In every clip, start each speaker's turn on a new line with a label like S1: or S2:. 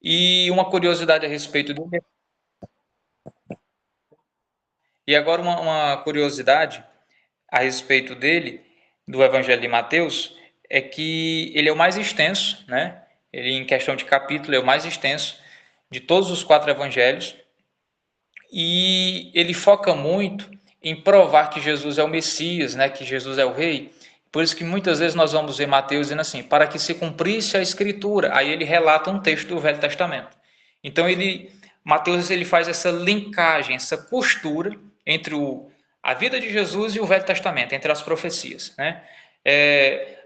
S1: E uma curiosidade a respeito dele. E agora uma curiosidade a respeito dele, do Evangelho de Mateus, é que ele é o mais extenso, né? Ele, em questão de capítulo, é o mais extenso de todos os 4 evangelhos. E ele foca muito em provar que Jesus é o Messias, né? Que Jesus é o Rei. Por isso que muitas vezes nós vamos ver Mateus dizendo assim, para que se cumprisse a Escritura. Aí ele relata um texto do Velho Testamento. Então Mateus ele faz essa linkagem, essa costura entre a vida de Jesus e o Velho Testamento, entre as profecias, né?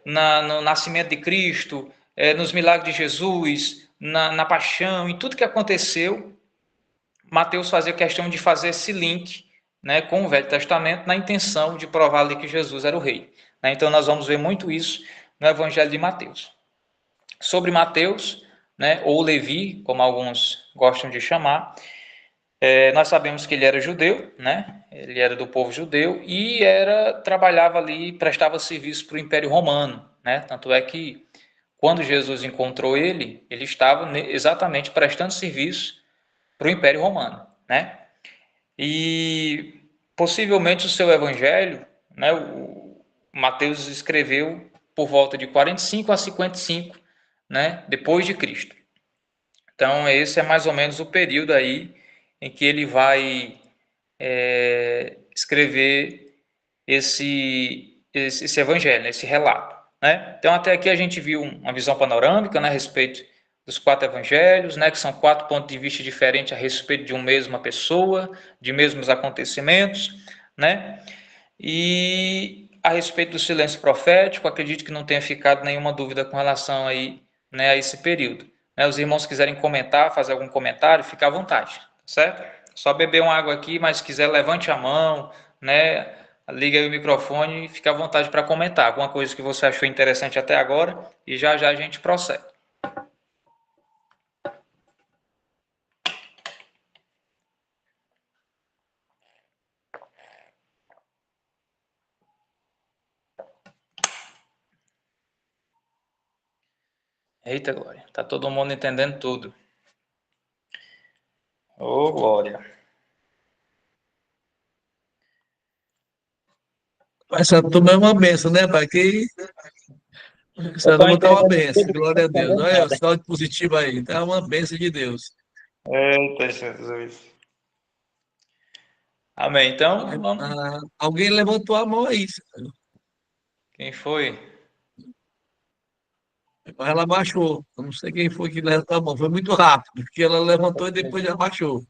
S1: No nascimento de Cristo, nos milagres de Jesus, na paixão, em tudo que aconteceu, Mateus fazia questão de fazer esse link, né, com o Velho Testamento, na intenção de provar ali que Jesus era o rei, né? Então nós vamos ver muito isso no Evangelho de Mateus. Sobre Mateus, né, ou Levi, como alguns gostam de chamar, nós sabemos que ele era judeu, né? Ele era do povo judeu e trabalhava ali, prestava serviço para o Império Romano, né? Tanto é que quando Jesus encontrou ele, ele estava exatamente prestando serviço para o Império Romano, né? E possivelmente o seu evangelho, né, o Mateus escreveu por volta de 45 a 55, né, depois de Cristo. Então esse é mais ou menos o período aí em que ele vai escrever esse evangelho, esse relato, né? Então até aqui a gente viu uma visão panorâmica, né, a respeito dos 4 evangelhos, né, que são 4 pontos de vista diferentes a respeito de uma mesma pessoa, de mesmos acontecimentos, né? E a respeito do silêncio profético, acredito que não tenha ficado nenhuma dúvida com relação aí, né, a esse período. Né, os irmãos quiserem comentar, fazer algum comentário, fica à vontade, certo? Só beber uma água aqui, mas se quiser levante a mão, né? Liga aí o microfone e fica à vontade para comentar alguma coisa que você achou interessante até agora e já já a gente prossegue. Eita, Glória, tá todo mundo entendendo tudo. Ô, Glória.
S2: Essa turma é uma benção, né, pai? Que
S1: Eu
S2: essa
S1: estou
S2: turma tá uma
S1: entendendo
S2: benção.
S1: tudo que
S2: Glória a
S1: está
S2: Deus.
S1: falando
S2: Olha o
S1: nada.
S2: sinal de positivo aí. Tá uma benção de Deus.
S1: Eita, Jesus. Amém. Então, vamos.
S2: Alguém levantou a mão aí.
S1: Quem foi?
S2: Mas ela baixou. Eu não sei quem foi que levantou a mão. Foi muito rápido, porque ela levantou e depois já baixou.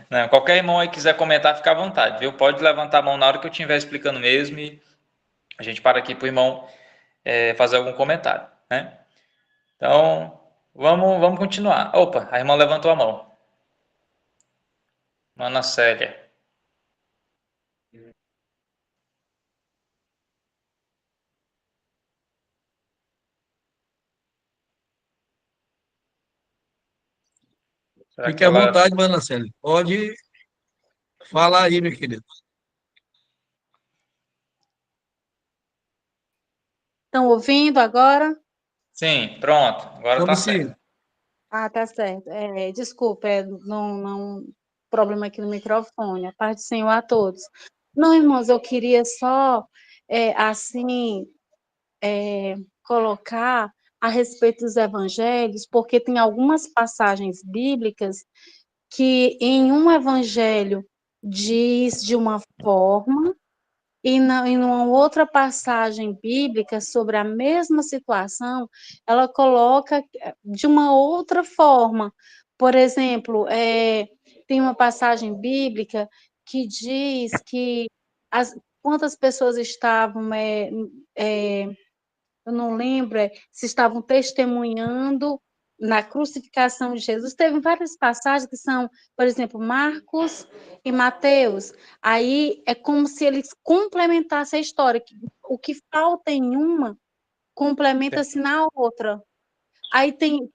S1: Não, qualquer irmão aí quiser comentar, fica à vontade, viu? Pode levantar a mão na hora que eu estiver explicando mesmo e a gente para aqui para o irmão fazer algum comentário, né? Então, vamos continuar. Opa, a irmã levantou a mão. Ana Célia. Será
S2: Fique
S1: que
S2: à
S1: ela...
S2: vontade, Manaceli. Pode falar aí, meu querido.
S3: Estão ouvindo agora?
S1: Sim, pronto. Agora tá
S2: Estamos sim.
S1: certo.
S3: Ah, tá certo. Desculpa, problema aqui no microfone. A paz do Senhor a todos. Não, irmãos, eu queria só, assim, colocar a respeito dos evangelhos, porque tem algumas passagens bíblicas que em um evangelho diz de uma forma, em uma outra passagem bíblica sobre a mesma situação, ela coloca de uma outra forma. Por exemplo, tem uma passagem bíblica que diz que quantas pessoas estavam, eu não lembro, se estavam testemunhando na crucificação de Jesus. Teve várias passagens que são, por exemplo, Marcos e Mateus. Aí é como se eles complementassem a história. O que falta em uma complementa-se na outra. Aí tem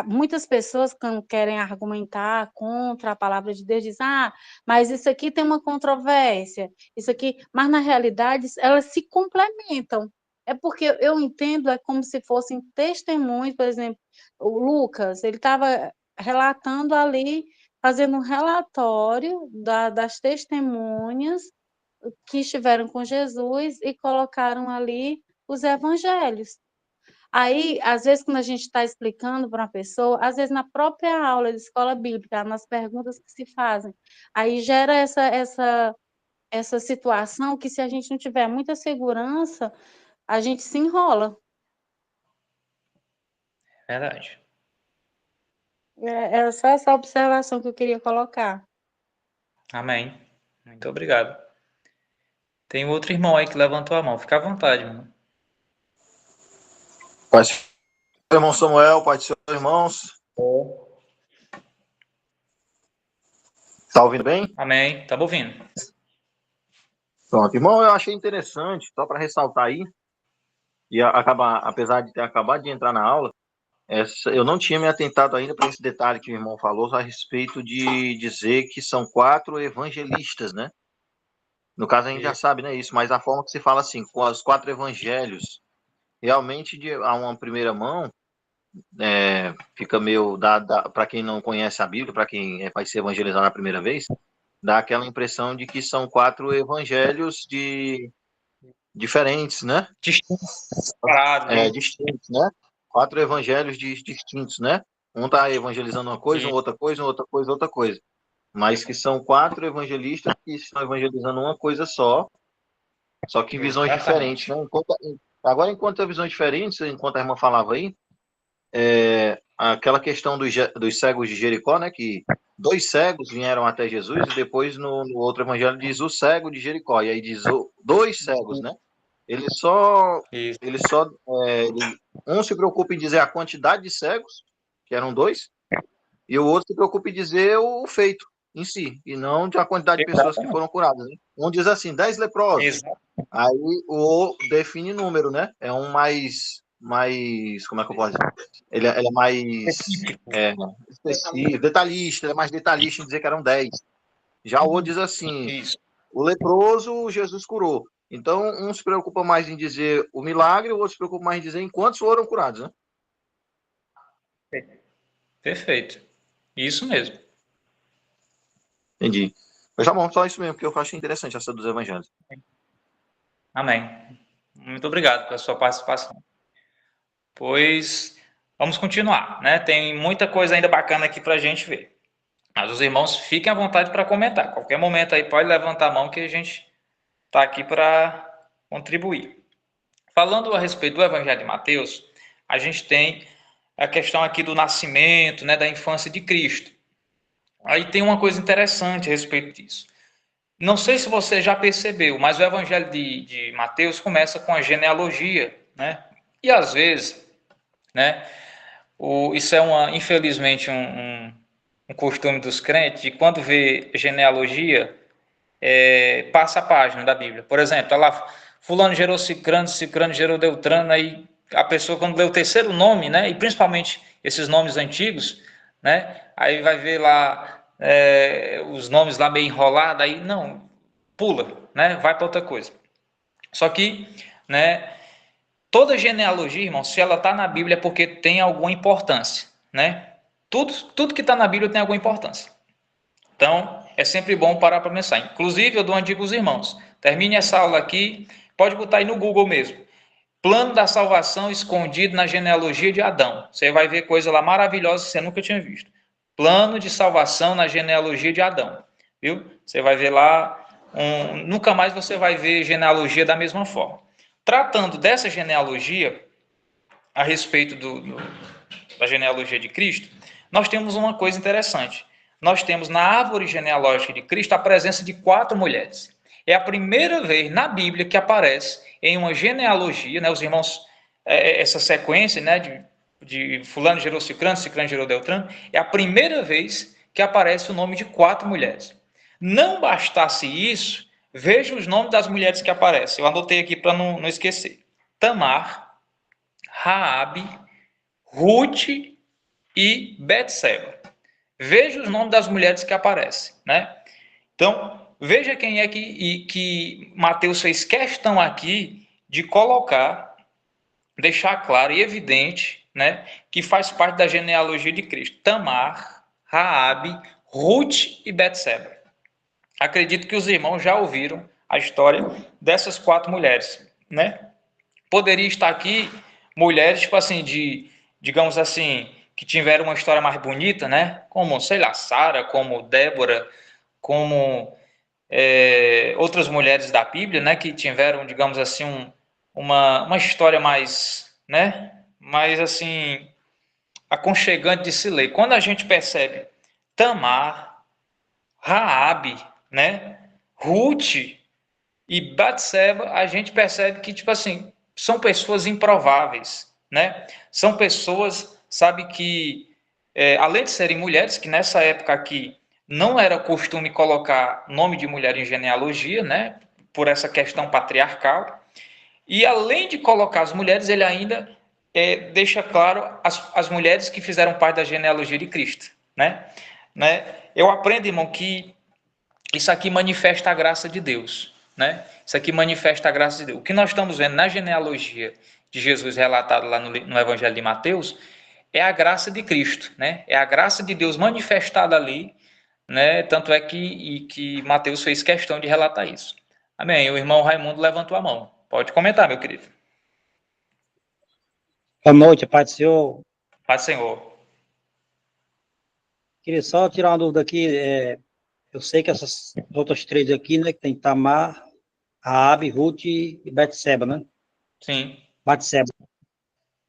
S3: muitas pessoas que querem argumentar contra a palavra de Deus, dizem, mas isso aqui tem uma controvérsia, isso aqui, mas na realidade elas se complementam. É porque eu entendo, é como se fossem testemunhos, por exemplo, o Lucas, ele estava relatando ali, fazendo um relatório das testemunhas que estiveram com Jesus e colocaram ali os evangelhos. Aí, às vezes, quando a gente está explicando para uma pessoa, às vezes na própria aula de escola bíblica, nas perguntas que se fazem, aí gera essa situação que, se a gente não tiver muita segurança, a gente se enrola.
S1: Verdade.
S3: É só essa observação que eu queria colocar.
S1: Amém. Muito obrigado. Tem outro irmão aí que levantou a mão. Fica à vontade, mano.
S4: Pai do Senhor, irmão Samuel, Pai do Senhor, irmãos. Tá ouvindo bem?
S1: Amém. Tá ouvindo?
S4: Pronto. Irmão, eu achei interessante, só para ressaltar aí, e acabar, apesar de ter acabado de entrar na aula, eu não tinha me atentado ainda para esse detalhe que o irmão falou a respeito de dizer que são 4 evangelistas, né? No caso, a gente já sabe, né, isso, mas a forma que se fala assim, com os 4 evangelhos, realmente, a uma primeira mão, fica meio, para quem não conhece a Bíblia, para quem vai ser evangelizado na primeira vez, dá aquela impressão de que são 4 evangelhos diferentes, né? Distintos, né? 4 evangelhos distintos, né? Um está evangelizando uma coisa, outra coisa, outra coisa, outra coisa. Mas que são 4 evangelistas que estão evangelizando uma coisa só que visões diferentes, né? Enquanto a visão diferente, enquanto a irmã falava aí, aquela questão dos cegos de Jericó, né? Que 2 cegos vieram até Jesus e depois no outro evangelho diz o cego de Jericó. E aí diz 2 cegos, né? Um se preocupa em dizer a quantidade de cegos, que eram 2, e o outro se preocupa em dizer o feito em si, e não de a quantidade de pessoas que foram curadas. Né? Um diz assim, 10 leprosos. Exato. Aí o define número, né? É um mais como é que eu posso dizer? Ele é mais específico, detalhista, ele é mais detalhista em dizer que eram 10. Já o outro diz assim, o leproso Jesus curou. Então, um se preocupa mais em dizer o milagre, o outro se preocupa mais em dizer em quantos foram curados, né?
S1: Perfeito. Isso mesmo.
S4: Entendi. Mas tá bom, só isso mesmo, porque eu achei interessante essa dos evangelhos.
S1: Amém. Muito obrigado pela sua participação. Pois vamos continuar, né? Tem muita coisa ainda bacana aqui para a gente ver. Mas os irmãos fiquem à vontade para comentar. Qualquer momento aí pode levantar a mão que a gente está aqui para contribuir. Falando a respeito do Evangelho de Mateus, a gente tem a questão aqui do nascimento, né, da infância de Cristo. Aí tem uma coisa interessante a respeito disso. Não sei se você já percebeu, mas o Evangelho de Mateus começa com a genealogia, né? E às vezes, né, isso é infelizmente um costume dos crentes, de quando vê genealogia, passa a página da Bíblia. Por exemplo, tá lá, fulano gerou cicrano, cicrano gerou Beltrano, aí a pessoa quando lê o terceiro nome, né, e principalmente esses nomes antigos, né, aí vai ver lá os nomes lá meio enrolados, aí não, pula, né, vai para outra coisa. Só que, né, toda genealogia, irmão, se ela está na Bíblia é porque tem alguma importância, né? Tudo que está na Bíblia tem alguma importância. Então, é sempre bom parar para pensar. Inclusive, eu dou uma dica aos irmãos. Termine essa aula aqui, pode botar aí no Google mesmo. Plano da salvação escondido na genealogia de Adão. Você vai ver coisa lá maravilhosa que você nunca tinha visto. Plano de salvação na genealogia de Adão. Viu? Você vai ver lá, nunca mais você vai ver genealogia da mesma forma. Tratando dessa genealogia, a respeito da genealogia de Cristo, nós temos uma coisa interessante. Nós temos na árvore genealógica de Cristo a presença de 4 mulheres. É a primeira vez na Bíblia que aparece em uma genealogia, né, os irmãos, essa sequência, né, de fulano gerou cicrano, cicrano gerou Beltrano, é a primeira vez que aparece o nome de 4 mulheres. Não bastasse isso, veja os nomes das mulheres que aparecem. Eu anotei aqui para não esquecer. Tamar, Raabe, Ruth e Betseba. Veja os nomes das mulheres que aparecem, né? Então, veja quem é que Mateus fez questão aqui de colocar deixar claro e evidente, né, que faz parte da genealogia de Cristo. Tamar, Raabe, Ruth e Betseba. Acredito que os irmãos já ouviram a história dessas 4 mulheres, né? Poderia estar aqui mulheres, tipo assim, digamos assim, que tiveram uma história mais bonita, né? Como, sei lá, Sara, como Débora, como outras mulheres da Bíblia, né? Que tiveram, digamos assim, uma história mais, né? Mais assim, aconchegante de se ler. Quando a gente percebe Tamar, Raabe, né? Ruth e Batseba, a gente percebe que, tipo assim, são pessoas improváveis, né? São pessoas, sabe, que, além de serem mulheres, que nessa época aqui não era costume colocar nome de mulher em genealogia, né? Por essa questão patriarcal. E além de colocar as mulheres, ele ainda deixa claro as mulheres que fizeram parte da genealogia de Cristo, né? Eu aprendo, irmão, que isso aqui manifesta a graça de Deus, né? Isso aqui manifesta a graça de Deus. O que nós estamos vendo na genealogia de Jesus relatado lá no Evangelho de Mateus é a graça de Cristo, né? É a graça de Deus manifestada ali, né? Tanto é que Mateus fez questão de relatar isso. Amém. O irmão Raimundo levantou a mão. Pode comentar, meu querido.
S5: Boa noite, Pai do Senhor.
S1: Paz, Senhor.
S5: Queria só tirar uma dúvida aqui. Eu sei que essas outras 3 aqui, né, que tem Tamar, Raabe, Ruth e Betseba, né?
S1: Sim.
S5: Batseba.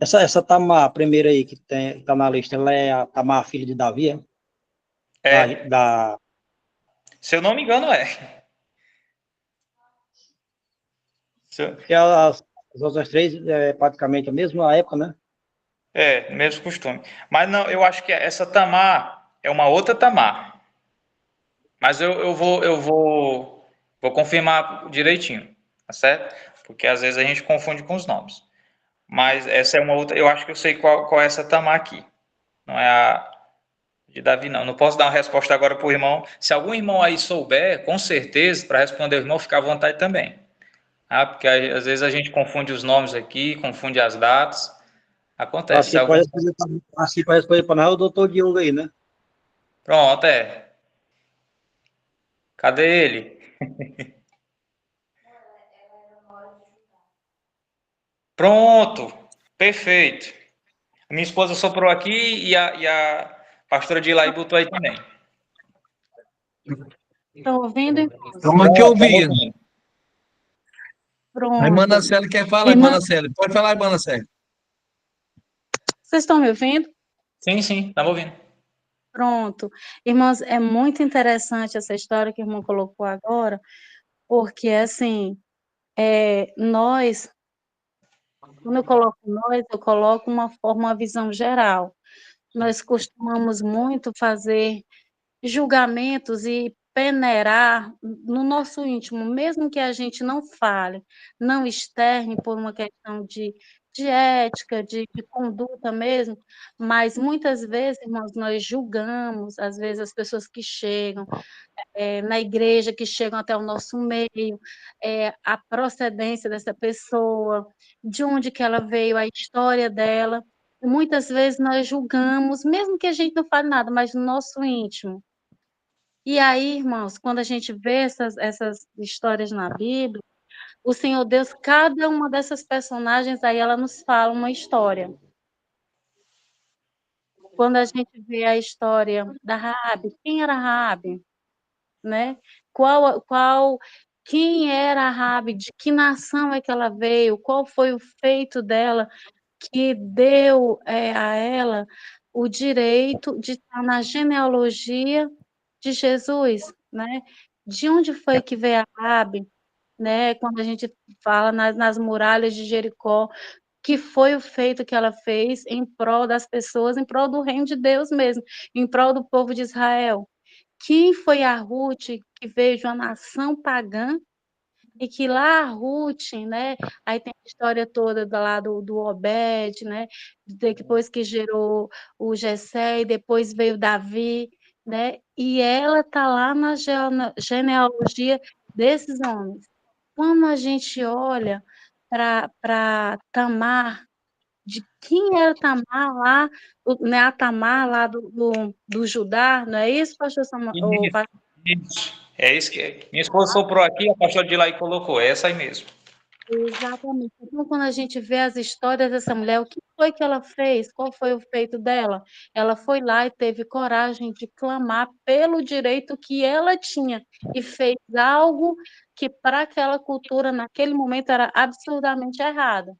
S5: Essa Tamar, a primeira aí que tá na lista, ela é a Tamar, filha de Davi, é?
S1: É.
S5: Da...
S1: Se eu não me engano, é.
S5: Porque as outras 3 é praticamente a mesma época, né?
S1: Mesmo costume. Mas não, eu acho que essa Tamar é uma outra Tamar. Mas eu vou confirmar direitinho, tá certo? Porque às vezes a gente confunde com os nomes. Mas essa é uma outra, eu acho que eu sei qual é essa Tamar aqui. Não é a de Davi, não. Não posso dar uma resposta agora para o irmão. Se algum irmão aí souber, com certeza, para responder o irmão, fica à vontade também. Porque às vezes a gente confunde os nomes aqui, confunde as datas. Acontece. Se
S5: Assim
S1: algum...
S5: pode responder para nós, o doutor Diogo aí, né?
S1: Pronto, Cadê ele? Pronto, perfeito. Minha esposa soprou aqui e a pastora de lá e botou aí também.
S3: Estão ouvindo, irmãos?
S2: Estamos aqui ouvindo. A irmã
S3: Pronto.
S2: Naceli quer falar, irmã
S3: Irmã,
S2: Naceli. Pode falar, irmã Naceli.
S3: vocês estão me ouvindo?
S1: Sim, estava ouvindo.
S3: Pronto. Irmãos, é muito interessante essa história que o irmão colocou agora, porque, assim, nós, quando eu coloco uma visão geral. Nós costumamos muito fazer julgamentos e peneirar no nosso íntimo, mesmo que a gente não fale, não externe por uma questão de ética, de conduta mesmo, mas muitas vezes, irmãos, nós julgamos, às vezes, as pessoas que chegam na igreja, que chegam até o nosso meio, a procedência dessa pessoa, de onde que ela veio, a história dela. E muitas vezes nós julgamos, mesmo que a gente não fale nada, mas no nosso íntimo. E aí, irmãos, quando a gente vê essas histórias na Bíblia, o Senhor Deus, cada uma dessas personagens aí, ela nos fala uma história. Quando a gente vê a história da Raabe, quem era Raabe? Né? Quem era a Raabe? De que nação é que ela veio? Qual foi o feito dela que deu a ela o direito de estar na genealogia de Jesus, né? De onde foi que veio a Raabe, né? Quando a gente fala nas muralhas de Jericó, que foi o feito que ela fez em prol das pessoas, em prol do reino de Deus mesmo, em prol do povo de Israel. Quem foi a Ruth que veio de uma nação pagã e que lá a Ruth, né? Aí tem a história toda lá do Obed, né? Depois que gerou o Jessé e depois veio Davi, né? E ela está lá na genealogia desses homens. Quando a gente olha para Tamar, de quem era Tamar lá, né, a Tamar lá do Judá, não é isso, pastor Samuel?
S1: Isso. É isso que minha esposa soprou aqui, a pastora de lá e colocou. É essa aí mesmo.
S3: Exatamente. Então, quando a gente vê as histórias dessa mulher, o que foi que ela fez? Qual foi o feito dela? Ela foi lá e teve coragem de clamar pelo direito que ela tinha e fez algo que para aquela cultura naquele momento era absurdamente errado.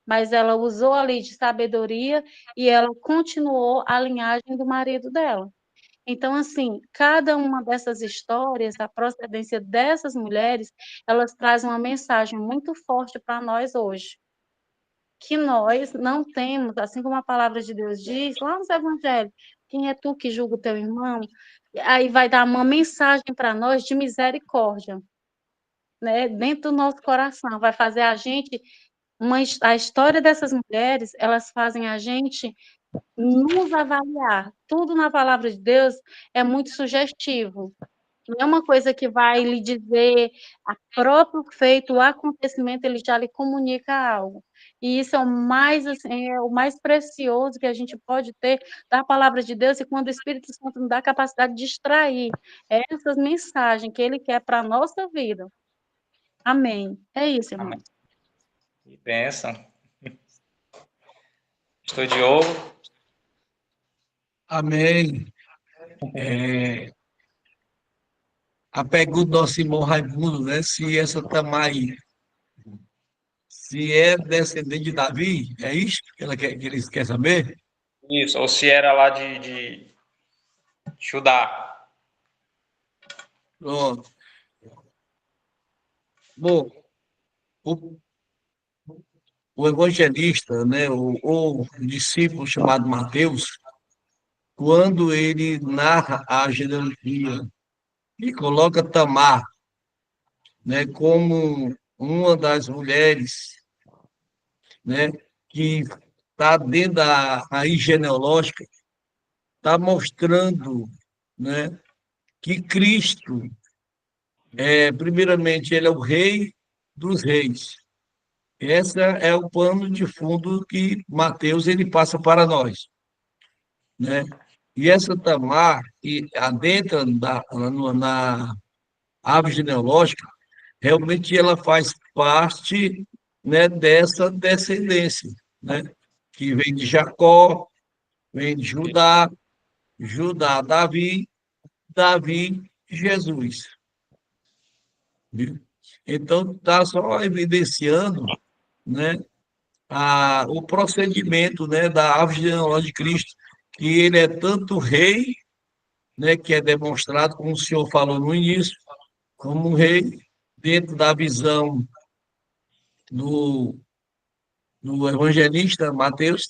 S3: Mas ela usou ali de sabedoria e ela continuou a linhagem do marido dela. Então, assim, cada uma dessas histórias, a procedência dessas mulheres, elas trazem uma mensagem muito forte para nós hoje. Que nós não temos, assim como a palavra de Deus diz, lá nos evangelhos, quem é tu que julga o teu irmão? Aí vai dar uma mensagem para nós de misericórdia, né? Dentro do nosso coração, vai fazer a gente, a história dessas mulheres, elas fazem a gente nos avaliar. Tudo na palavra de Deus é muito sugestivo. Não é uma coisa que vai lhe dizer a próprio feito, o acontecimento, ele já lhe comunica algo. E isso é o mais, assim, é o mais precioso que a gente pode ter da palavra de Deus, e quando o Espírito Santo nos dá a capacidade de extrair essas mensagens que ele quer para a nossa vida. Amém. É isso, irmão.
S1: Amém. Que bênção. Estou de ouro.
S2: Amém. A pergunta do nosso irmão Raimundo, né? Se essa Tamar aí, se é descendente de Davi, é isso que que eles querem saber?
S1: Isso. Ou se era lá de Judá.
S2: Pronto. Bom, o, o evangelista, né, o discípulo chamado Mateus, quando ele narra a genealogia e coloca Tamar, né, como uma das mulheres, né, que está dentro da raiz genealógica, está mostrando, né, que Cristo, primeiramente, ele é o rei dos reis. Esse é o pano de fundo que Mateus ele passa para nós, né? E essa Tamar, que adentra na árvore genealógica, realmente ela faz parte, né, dessa descendência, né? Que vem de Jacó, vem de Judá, Judá, Davi, Davi, Jesus. Viu? Então, está só evidenciando, né, o procedimento, né, da árvore genealógica de Cristo, que ele é tanto rei, né, que é demonstrado, como o senhor falou no início, como um rei dentro da visão do, do evangelista Mateus,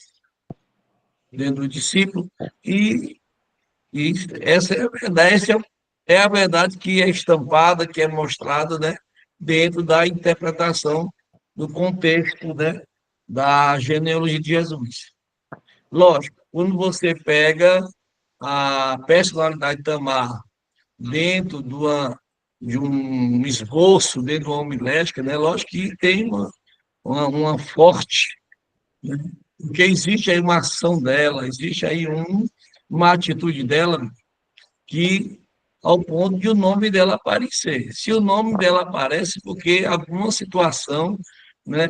S2: dentro do discípulo, e essa é a verdade, é a verdade que é estampada, que é mostrada, né, dentro da interpretação do contexto, né, da genealogia de Jesus. Lógico, quando você pega a personalidade de Tamar dentro de um esboço, dentro de uma homilética, né, lógico que tem uma forte, né, porque existe aí uma ação dela, existe aí uma atitude dela que ao ponto de o nome dela aparecer. Se o nome dela aparece, porque alguma situação, né,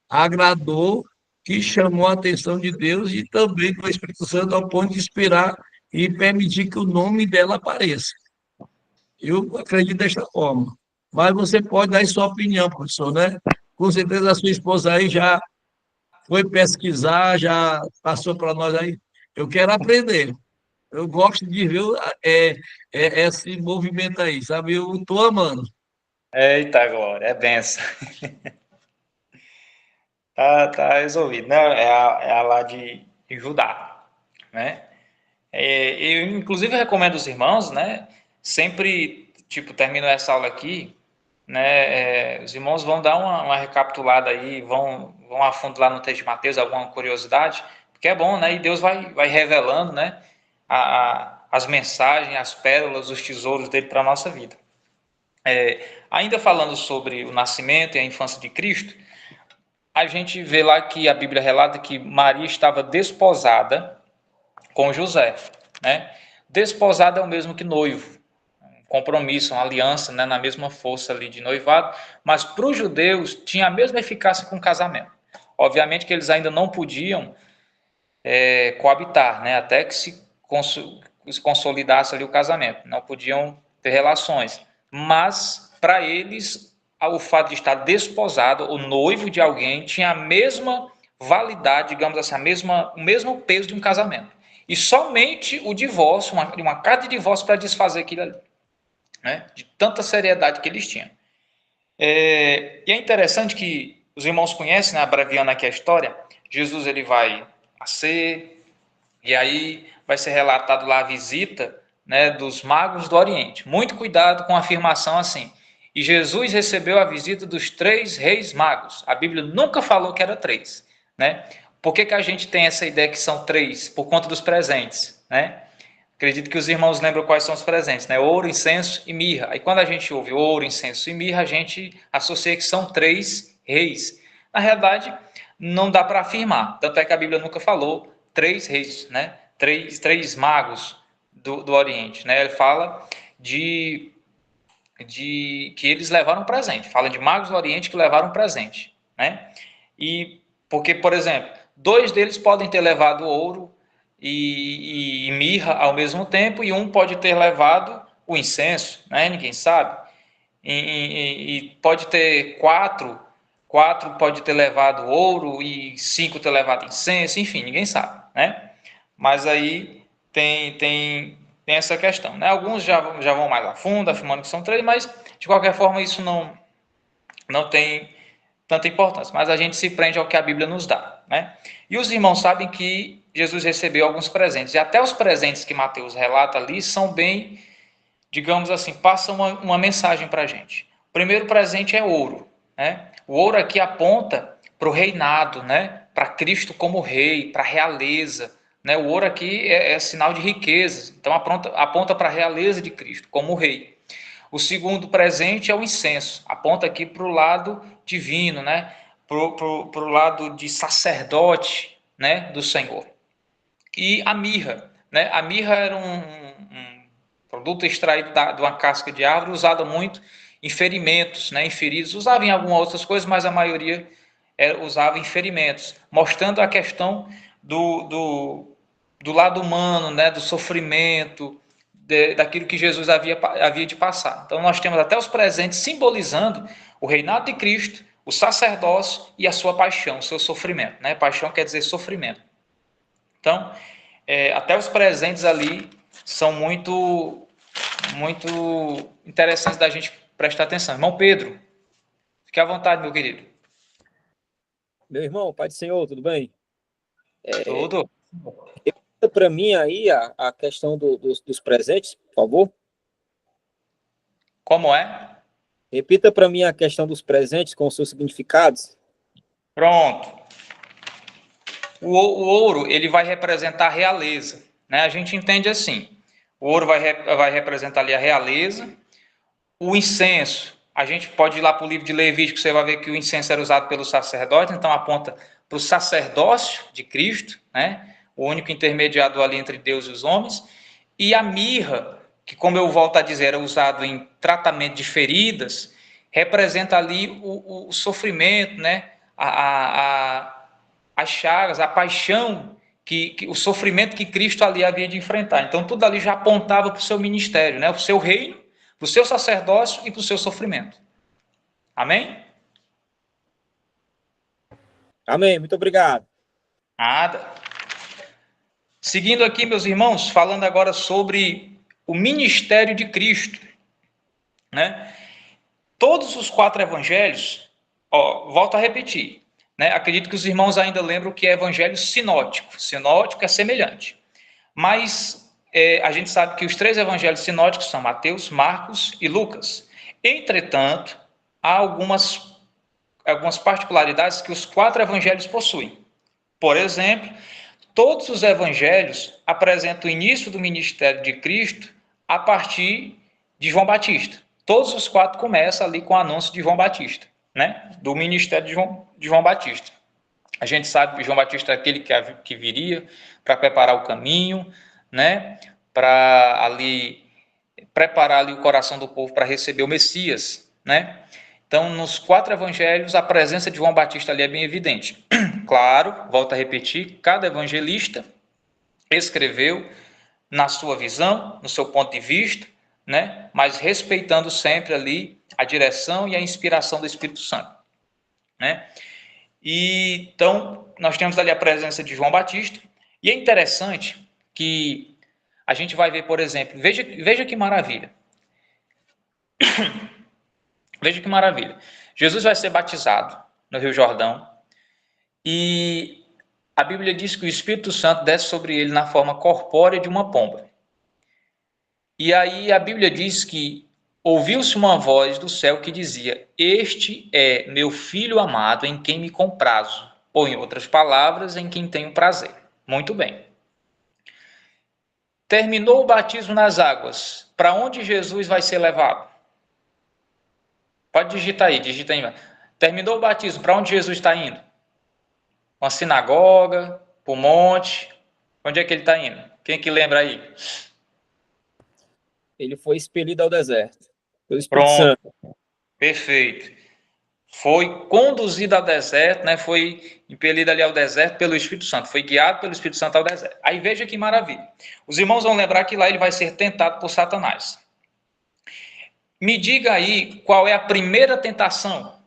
S2: agradou, que chamou a atenção de Deus e também do Espírito Santo ao ponto de inspirar e permitir que o nome dela apareça. Eu acredito desta forma. Mas você pode dar sua opinião, professor, né? Com certeza a sua esposa aí já foi pesquisar, já passou para nós aí. Eu quero aprender. Eu gosto de ver esse movimento aí, sabe? Eu estou amando.
S1: Eita, glória. É benção. Tá resolvido, né? É a lá de Judá, né? Eu, inclusive, recomendo os irmãos, né? Sempre, tipo, termino essa aula aqui, né? Os irmãos vão dar uma recapitulada aí, vão a fundo lá no texto de Mateus, alguma curiosidade, porque é bom, né? E Deus vai revelando, né? As mensagens, as pérolas, os tesouros dele para a nossa vida. Ainda falando sobre o nascimento e a infância de Cristo, a gente vê lá que a Bíblia relata que Maria estava desposada com José, né? Desposada é o mesmo que noivo, um compromisso, uma aliança, né? Na mesma força ali de noivado, mas para os judeus tinha a mesma eficácia com o casamento. Obviamente que eles ainda não podiam coabitar, né? Até que se consolidasse ali o casamento, não podiam ter relações, mas para eles o fato de estar desposado, o noivo de alguém, tinha a mesma validade, digamos assim, o mesmo peso de um casamento. E somente o divórcio, uma carta de divórcio para desfazer aquilo ali, né? De tanta seriedade que eles tinham. E é interessante que os irmãos conhecem, né, abreviando aqui a história, Jesus ele vai a ser, e aí vai ser relatado lá a visita, né, dos magos do Oriente. Muito cuidado com a afirmação assim. E Jesus recebeu a visita dos 3 reis magos. A Bíblia nunca falou que era 3, né? Por que a gente tem essa ideia que são 3? Por conta dos presentes, né? Acredito que os irmãos lembram quais são os presentes, né? Ouro, incenso e mirra. Aí quando a gente ouve ouro, incenso e mirra, a gente associa que são 3 reis. Na realidade, não dá para afirmar. Tanto é que a Bíblia nunca falou 3 reis, né? Três magos do Oriente, né? Ele fala de que eles levaram presente. Fala de magos do Oriente que levaram presente, né? E porque, por exemplo, 2 deles podem ter levado ouro e mirra ao mesmo tempo, e um pode ter levado o incenso, né? Ninguém sabe. E pode ter 4 pode ter levado ouro e 5 ter levado incenso, enfim, ninguém sabe, né? Mas aí tem essa questão, né? Alguns já vão mais a fundo, afirmando que são 3, mas de qualquer forma isso não tem tanta importância, mas a gente se prende ao que a Bíblia nos dá, né? E os irmãos sabem que Jesus recebeu alguns presentes, e até os presentes que Mateus relata ali são bem, digamos assim, passam uma mensagem para a gente. O primeiro presente é ouro, né? O ouro aqui aponta para o reinado, né? Para Cristo como rei, para a realeza, né? O ouro aqui é sinal de riqueza, então aponta para a realeza de Cristo como rei. O segundo presente é o incenso, aponta aqui para o lado divino, né? Para o lado de sacerdote, né? Do Senhor. E a mirra, né? A mirra era um produto extraído de uma casca de árvore, usado muito em ferimentos, né? Em feridos. Usava em algumas outras coisas, mas a maioria usava em ferimentos, mostrando a questão do lado humano, né? Do sofrimento, daquilo que Jesus havia de passar. Então nós temos até os presentes simbolizando o reinado de Cristo, o sacerdócio e a sua paixão, o seu sofrimento, né? Paixão quer dizer sofrimento. Então, até os presentes ali são muito interessantes da gente prestar atenção. Irmão Pedro, fique à vontade, meu querido.
S6: Meu irmão, Pai do Senhor, tudo bem?
S1: Tudo.
S6: Para mim aí a questão dos presentes, por favor.
S1: Como é?
S6: Repita para mim a questão dos presentes com os seus significados.
S1: Pronto. O ouro, ele vai representar a realeza, né? A gente entende assim. O ouro vai representar ali a realeza. O incenso, a gente pode ir lá para o livro de Levítico, você vai ver que o incenso era usado pelo sacerdote, então aponta para o sacerdócio de Cristo, né? O único intermediador ali entre Deus e os homens. E a mirra, que, como eu volto a dizer, era usado em tratamento de feridas, representa ali o sofrimento, né? As chagas, a paixão, o sofrimento que Cristo ali havia de enfrentar. Então, tudo ali já apontava para o seu ministério, né? Para o seu reino, para o seu sacerdócio e para o seu sofrimento. Amém?
S6: Amém, muito obrigado.
S1: Nada. Seguindo aqui, meus irmãos, falando agora sobre o ministério de Cristo, né? Todos os 4 evangelhos, volto a repetir, né? Acredito que os irmãos ainda lembram que é evangelho sinótico. Sinótico é semelhante. Mas a gente sabe que os 3 evangelhos sinóticos são Mateus, Marcos e Lucas. Entretanto, há algumas particularidades que os 4 evangelhos possuem. Por exemplo, todos os evangelhos apresentam o início do ministério de Cristo a partir de João Batista. Todos os 4 começam ali com o anúncio de João Batista. né, do ministério de João Batista. A gente sabe que João Batista é aquele que viria para preparar o caminho, né, para ali preparar ali o coração do povo para receber o Messias, né? Então, nos 4 evangelhos, a presença de João Batista ali é bem evidente. Claro, volto a repetir, cada evangelista escreveu na sua visão, no seu ponto de vista, né? Mas respeitando sempre ali a direção e a inspiração do Espírito Santo, né? E então nós temos ali a presença de João Batista, e é interessante que a gente vai ver, por exemplo, veja que maravilha. Veja que maravilha. Jesus vai ser batizado no Rio Jordão, e a Bíblia diz que o Espírito Santo desce sobre ele na forma corpórea de uma pomba. E aí a Bíblia diz que ouviu-se uma voz do céu que dizia: Este é meu filho amado, em quem me comprazo. Ou, em outras palavras, em quem tenho prazer. Muito bem. Terminou o batismo nas águas. Para onde Jesus vai ser levado? Pode digitar aí, digita aí. Terminou o batismo, para onde Jesus está indo? Uma sinagoga, para o monte. Onde é que ele está indo? Quem que lembra aí?
S6: Ele foi expelido ao deserto pelo Espírito
S1: Pronto,
S6: Santo.
S1: perfeito. Foi conduzido ao deserto, né? Foi impelido ali ao deserto pelo Espírito Santo. Foi guiado pelo Espírito Santo ao deserto. Aí veja que maravilha. Os irmãos vão lembrar que lá ele vai ser tentado por Satanás. Me diga aí qual é a primeira tentação,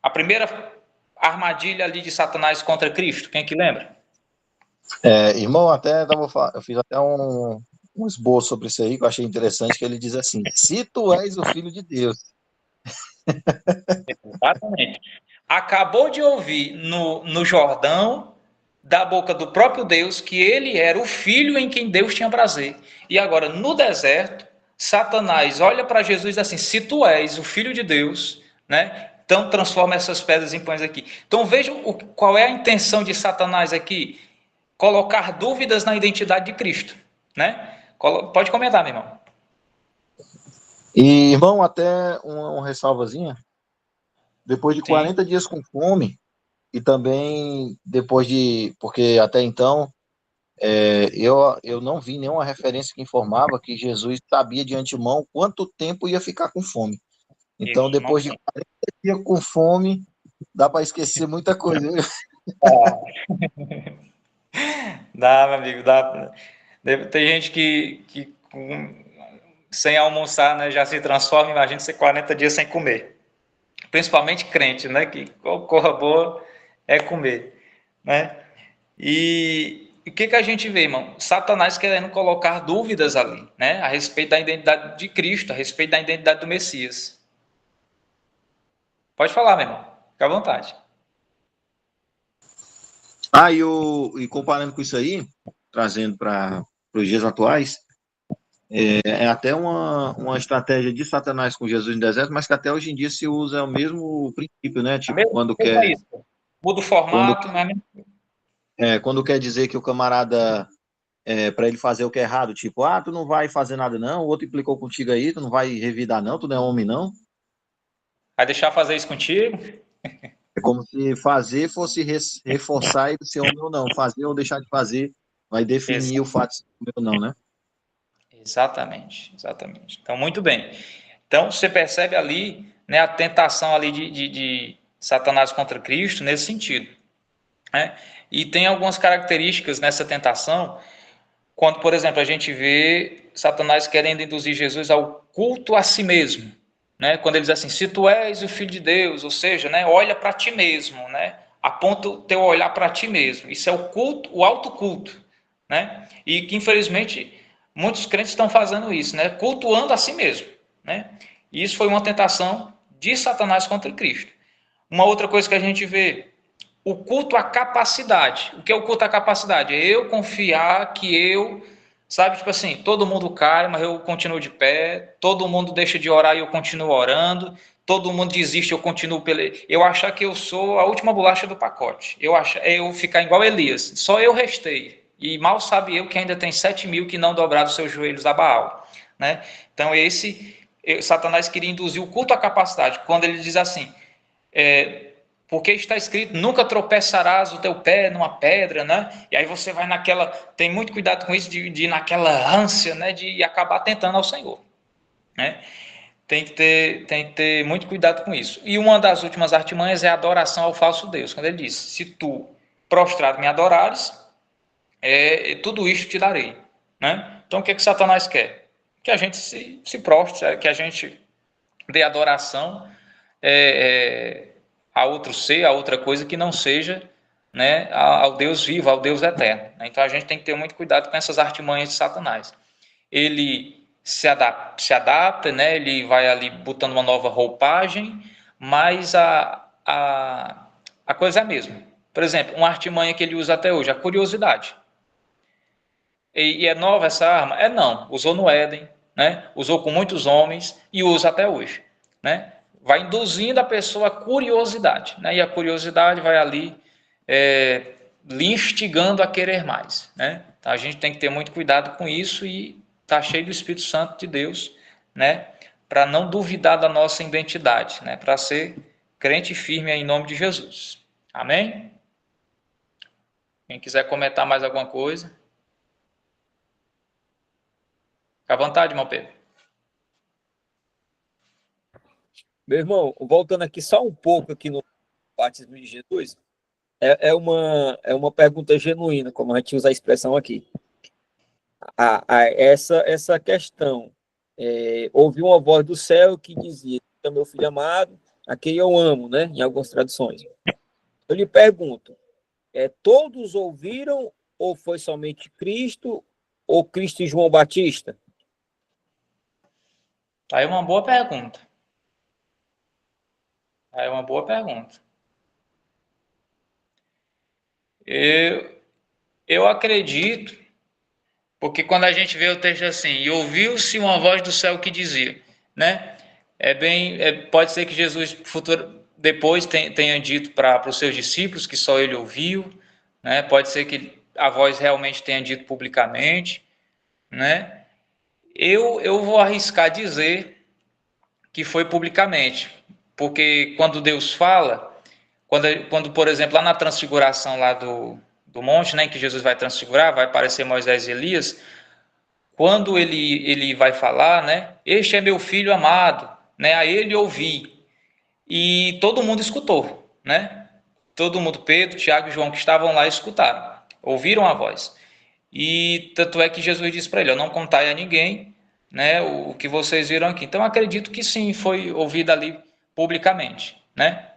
S1: a primeira armadilha ali de Satanás contra Cristo. Quem que lembra?
S4: Irmão, eu fiz até um esboço sobre isso aí, que eu achei interessante, que ele diz assim: se tu és o filho de Deus.
S1: Exatamente. Acabou de ouvir no Jordão, da boca do próprio Deus, que ele era o filho em quem Deus tinha prazer. E agora, no deserto, Satanás olha para Jesus e diz assim: se tu és o filho de Deus, né? Então transforma essas pedras em pães aqui. Então vejam qual é a intenção de Satanás aqui: colocar dúvidas na identidade de Cristo, né? Pode comentar, meu irmão.
S4: E, irmão, até uma ressalvazinha. Depois de
S1: Sim.
S4: 40 dias com fome, e também depois de. Porque até então, eu não vi nenhuma referência que informava que Jesus sabia de antemão quanto tempo ia ficar com fome. Então,
S1: Isso,
S4: depois de 40 dias com fome, dá para esquecer muita coisa.
S1: Dá, meu amigo, dá. Tem gente que sem almoçar, né, já se transforma, imagina ser 40 dias sem comer. Principalmente crente, né, que coisa boa é comer, né? E o que a gente vê, irmão? Satanás querendo colocar dúvidas ali, né, a respeito da identidade de Cristo, a respeito da identidade do Messias. Pode falar, meu irmão, fica à vontade.
S4: E comparando com isso aí, trazendo para os dias atuais, é até uma estratégia de Satanás com Jesus no deserto, mas que até hoje em dia se usa o mesmo princípio, né? Tipo, quando quer,
S1: Muda o
S4: quando,
S1: formato, né?
S4: quando quer dizer que o camarada, para ele fazer o que é errado, tipo, tu não vai fazer nada não, o outro implicou contigo aí, tu não vai revidar não, tu não é homem não.
S1: Vai deixar fazer isso contigo?
S4: É como se fazer fosse reforçar ele ser homem ou não. Fazer ou deixar de fazer vai definir o fato de ser homem ou não, né?
S1: Exatamente, exatamente. Então, muito bem. Então, você percebe ali, né, a tentação ali de Satanás contra Cristo nesse sentido, né? E tem algumas características nessa tentação, quando, por exemplo, a gente vê Satanás querendo induzir Jesus ao culto a si mesmo, né? Quando ele diz assim: se tu és o filho de Deus, ou seja, né, olha para ti mesmo, né? Aponta o teu olhar para ti mesmo. Isso é o culto, o autoculto, né? E que infelizmente muitos crentes estão fazendo isso, né? Cultuando a si mesmo, né? E isso foi uma tentação de Satanás contra Cristo. Uma outra coisa que a gente vê: o culto à capacidade. O que é o culto à capacidade? É eu confiar que sabe, tipo assim, todo mundo cai, mas eu continuo de pé, todo mundo deixa de orar e eu continuo orando, todo mundo desiste, eu continuo eu achar que eu sou a última bolacha do pacote. Eu ficar igual Elias, só eu restei. E mal sabe eu que ainda tem 7.000 que não dobraram seus joelhos a Baal, né? Então Satanás queria induzir o culto à capacidade, quando ele diz assim: porque está escrito, nunca tropeçarás o teu pé numa pedra, né? E aí você vai tem muito cuidado com isso, de ir naquela ânsia, né? De acabar tentando ao Senhor, né? Tem que ter muito cuidado com isso. E uma das últimas artimanhas é a adoração ao falso Deus, quando ele diz, se tu prostrado me adorares, tudo isto te darei, né? Então o que Satanás quer? Que a gente se prostre, que a gente dê adoração a outro ser, a outra coisa que não seja, né, ao Deus vivo, ao Deus eterno. Então a gente tem que ter muito cuidado com essas artimanhas de Satanás. Ele se adapta, né, ele vai ali botando uma nova roupagem, mas a coisa é a mesma. Por exemplo, uma artimanha que ele usa até hoje, a curiosidade. E é nova essa arma? Não. Usou no Éden, né? Usou com muitos homens e usa até hoje, né? Vai induzindo a pessoa a curiosidade, né? E a curiosidade vai ali lhe instigando a querer mais, né? Então, a gente tem que ter muito cuidado com isso e estar cheio do Espírito Santo de Deus, né? Para não duvidar da nossa identidade, né? Para ser crente firme em nome de Jesus. Amém? Quem quiser comentar mais alguma coisa? Fica à vontade, irmão Pedro.
S6: Meu irmão, voltando aqui só um pouco aqui no batismo de Jesus, é uma pergunta genuína, como a gente usa a expressão aqui. Essa questão, ouvi uma voz do céu que dizia, é meu filho amado, a quem eu amo, né? Em algumas traduções. Eu lhe pergunto, todos ouviram ou foi somente Cristo ou Cristo e João Batista?
S1: Aí uma boa pergunta. Eu acredito, porque quando a gente vê o texto assim, e ouviu-se uma voz do céu que dizia, né? Pode ser que Jesus depois tenha dito para os seus discípulos que só ele ouviu, né? Pode ser que a voz realmente tenha dito publicamente, né? Eu vou arriscar dizer que foi publicamente, porque quando Deus fala, quando por exemplo, lá na transfiguração lá do monte, né, em que Jesus vai transfigurar, vai aparecer Moisés e Elias, quando ele vai falar, né, este é meu filho amado, né, a ele ouvi, e todo mundo escutou, né, todo mundo, Pedro, Tiago e João, que estavam lá, escutaram, ouviram a voz, e tanto é que Jesus disse para ele, não contai a ninguém, né, o que vocês viram aqui. Então acredito que sim, foi ouvido ali publicamente, né.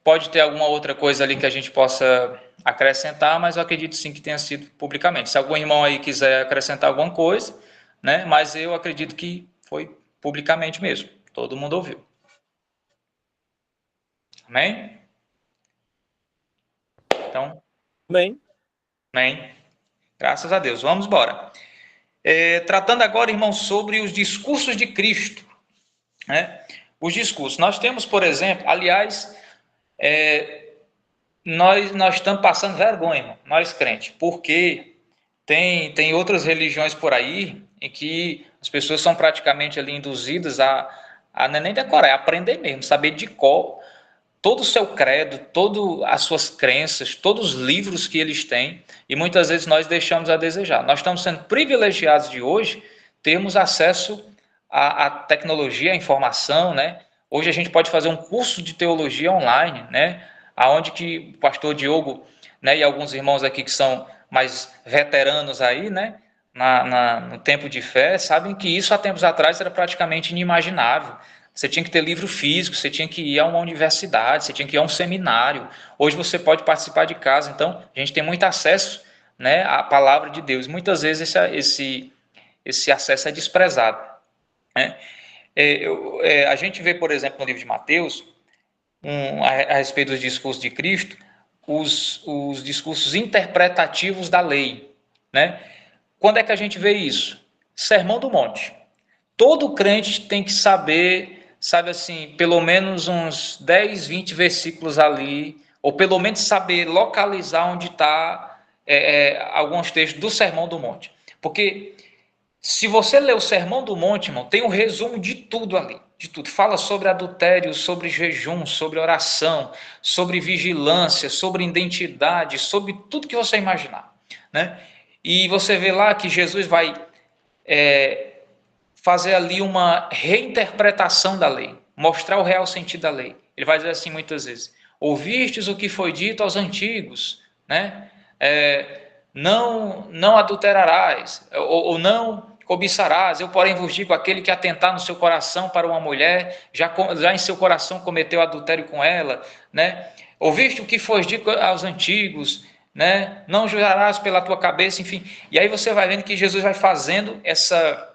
S1: Pode ter alguma outra coisa ali que a gente possa acrescentar, mas eu acredito sim que tenha sido publicamente. Se algum irmão aí quiser acrescentar alguma coisa, né, mas eu acredito que foi publicamente mesmo, todo mundo ouviu. Amém? Então,
S6: Amém.
S1: amém. Graças a Deus. Vamos embora. Tratando agora, irmãos, sobre os discursos de Cristo, né? Os discursos. Nós temos, por exemplo, aliás, nós estamos passando vergonha, irmão, nós crentes, porque tem outras religiões por aí em que as pessoas são praticamente ali induzidas a não é nem decorar, é aprender mesmo, saber de cor todo o seu credo, todas as suas crenças, todos os livros que eles têm, e muitas vezes nós deixamos a desejar. Nós estamos sendo privilegiados de hoje termos acesso à tecnologia, à informação, né? Hoje a gente pode fazer um curso de teologia online, né? Aonde que o pastor Diogo, né, e alguns irmãos aqui que são mais veteranos aí, né, no tempo de fé, sabem que isso há tempos atrás era praticamente inimaginável. Você tinha que ter livro físico, você tinha que ir a uma universidade, você tinha que ir a um seminário. Hoje você pode participar de casa, então a gente tem muito acesso, né, à palavra de Deus. Muitas vezes esse acesso é desprezado, né? A gente vê, por exemplo, no livro de Mateus, a respeito dos discursos de Cristo, os discursos interpretativos da lei, né? Quando é que a gente vê isso? Sermão do Monte. Todo crente tem que saber, sabe assim, pelo menos uns 10, 20 versículos ali, ou pelo menos saber localizar onde está alguns textos do Sermão do Monte. Porque se você ler o Sermão do Monte, irmão, tem um resumo de tudo ali. de tudo. Fala sobre adultério, sobre jejum, sobre oração, sobre vigilância, sobre identidade, sobre tudo que você imaginar, né? E você vê lá que Jesus vai fazer ali uma reinterpretação da lei, mostrar o real sentido da lei. Ele vai dizer assim muitas vezes: ouvistes o que foi dito aos antigos, né? Não adulterarás, ou não cobiçarás. Eu, porém, vos digo: aquele que atentar no seu coração para uma mulher, já em seu coração cometeu adultério com ela, né? Ouviste o que foi dito aos antigos, né? Não jurarás pela tua cabeça, enfim. E aí você vai vendo que Jesus vai fazendo essa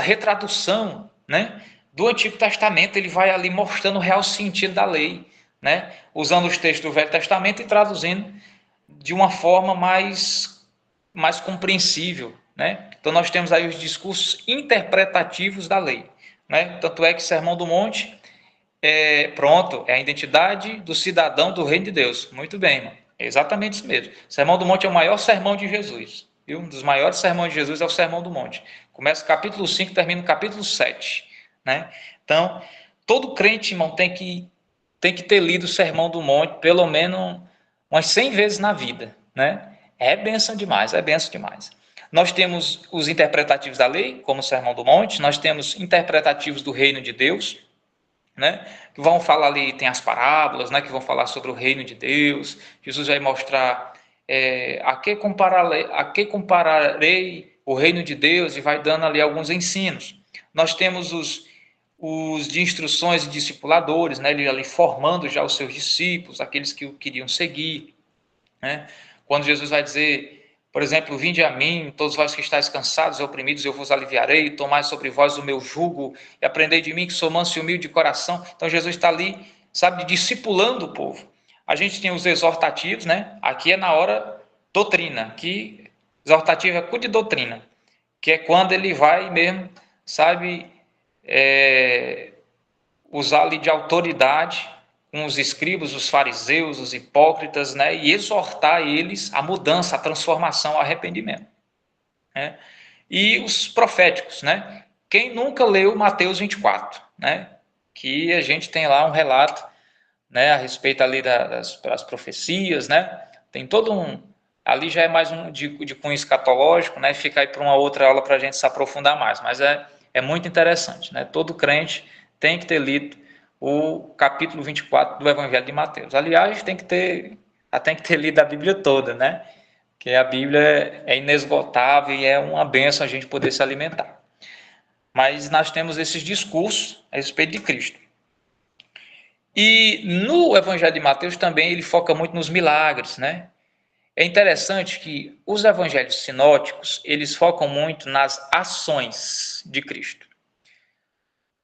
S1: retradução, né, do Antigo Testamento. Ele vai ali mostrando o real sentido da lei, né, usando os textos do Velho Testamento e traduzindo de uma forma mais compreensível, né? Então nós temos aí os discursos interpretativos da lei, né? Tanto é que Sermão do Monte é a identidade do cidadão do reino de Deus. Muito bem, irmão. É exatamente isso mesmo. Sermão do Monte é o maior sermão de Jesus. Viu? Um dos maiores sermões de Jesus é o Sermão do Monte. Começa o capítulo 5 e termina o capítulo 7. Né? Então, todo crente, irmão, tem que ter lido o Sermão do Monte pelo menos umas 100 vezes na vida. Né? É bênção demais, é bênção demais. Nós temos os interpretativos da lei, como o Sermão do Monte. Nós temos interpretativos do reino de Deus, né, que vão falar ali, tem as parábolas, né, que vão falar sobre o reino de Deus. Jesus vai mostrar a que compararei o reino de Deus, e vai dando ali alguns ensinos. Nós temos os de instruções e discipuladores, né, ele ali formando já os seus discípulos, aqueles que o queriam seguir, né? Quando Jesus vai dizer, por exemplo: vinde a mim, todos vós que estáis cansados e oprimidos, eu vos aliviarei, tomai sobre vós o meu jugo e aprendei de mim, que sou manso e humilde de coração. Então Jesus está ali, sabe, discipulando o povo. A gente tem os exortativos, né? Aqui é na hora doutrina, aqui exortativo é culto de doutrina, que é quando ele vai mesmo, sabe, usar ali de autoridade com os escribas, os fariseus, os hipócritas, né, e exortar eles à mudança, à transformação, ao arrependimento. Né? E os proféticos, né? Quem nunca leu Mateus 24, né? Que a gente tem lá um relato, né, a respeito ali das profecias, né? Tem todo ali já é mais um de cunho escatológico, né? Fica aí para uma outra aula para a gente se aprofundar mais, mas é muito interessante, né? Todo crente tem que ter lido o capítulo 24 do Evangelho de Mateus. Aliás, tem que ter lido a Bíblia toda, né? Que a Bíblia é inesgotável e é uma bênção a gente poder se alimentar. Mas nós temos esses discursos a respeito de Cristo. E no Evangelho de Mateus também ele foca muito nos milagres, né? É interessante que os evangelhos sinóticos, eles focam muito nas ações de Cristo.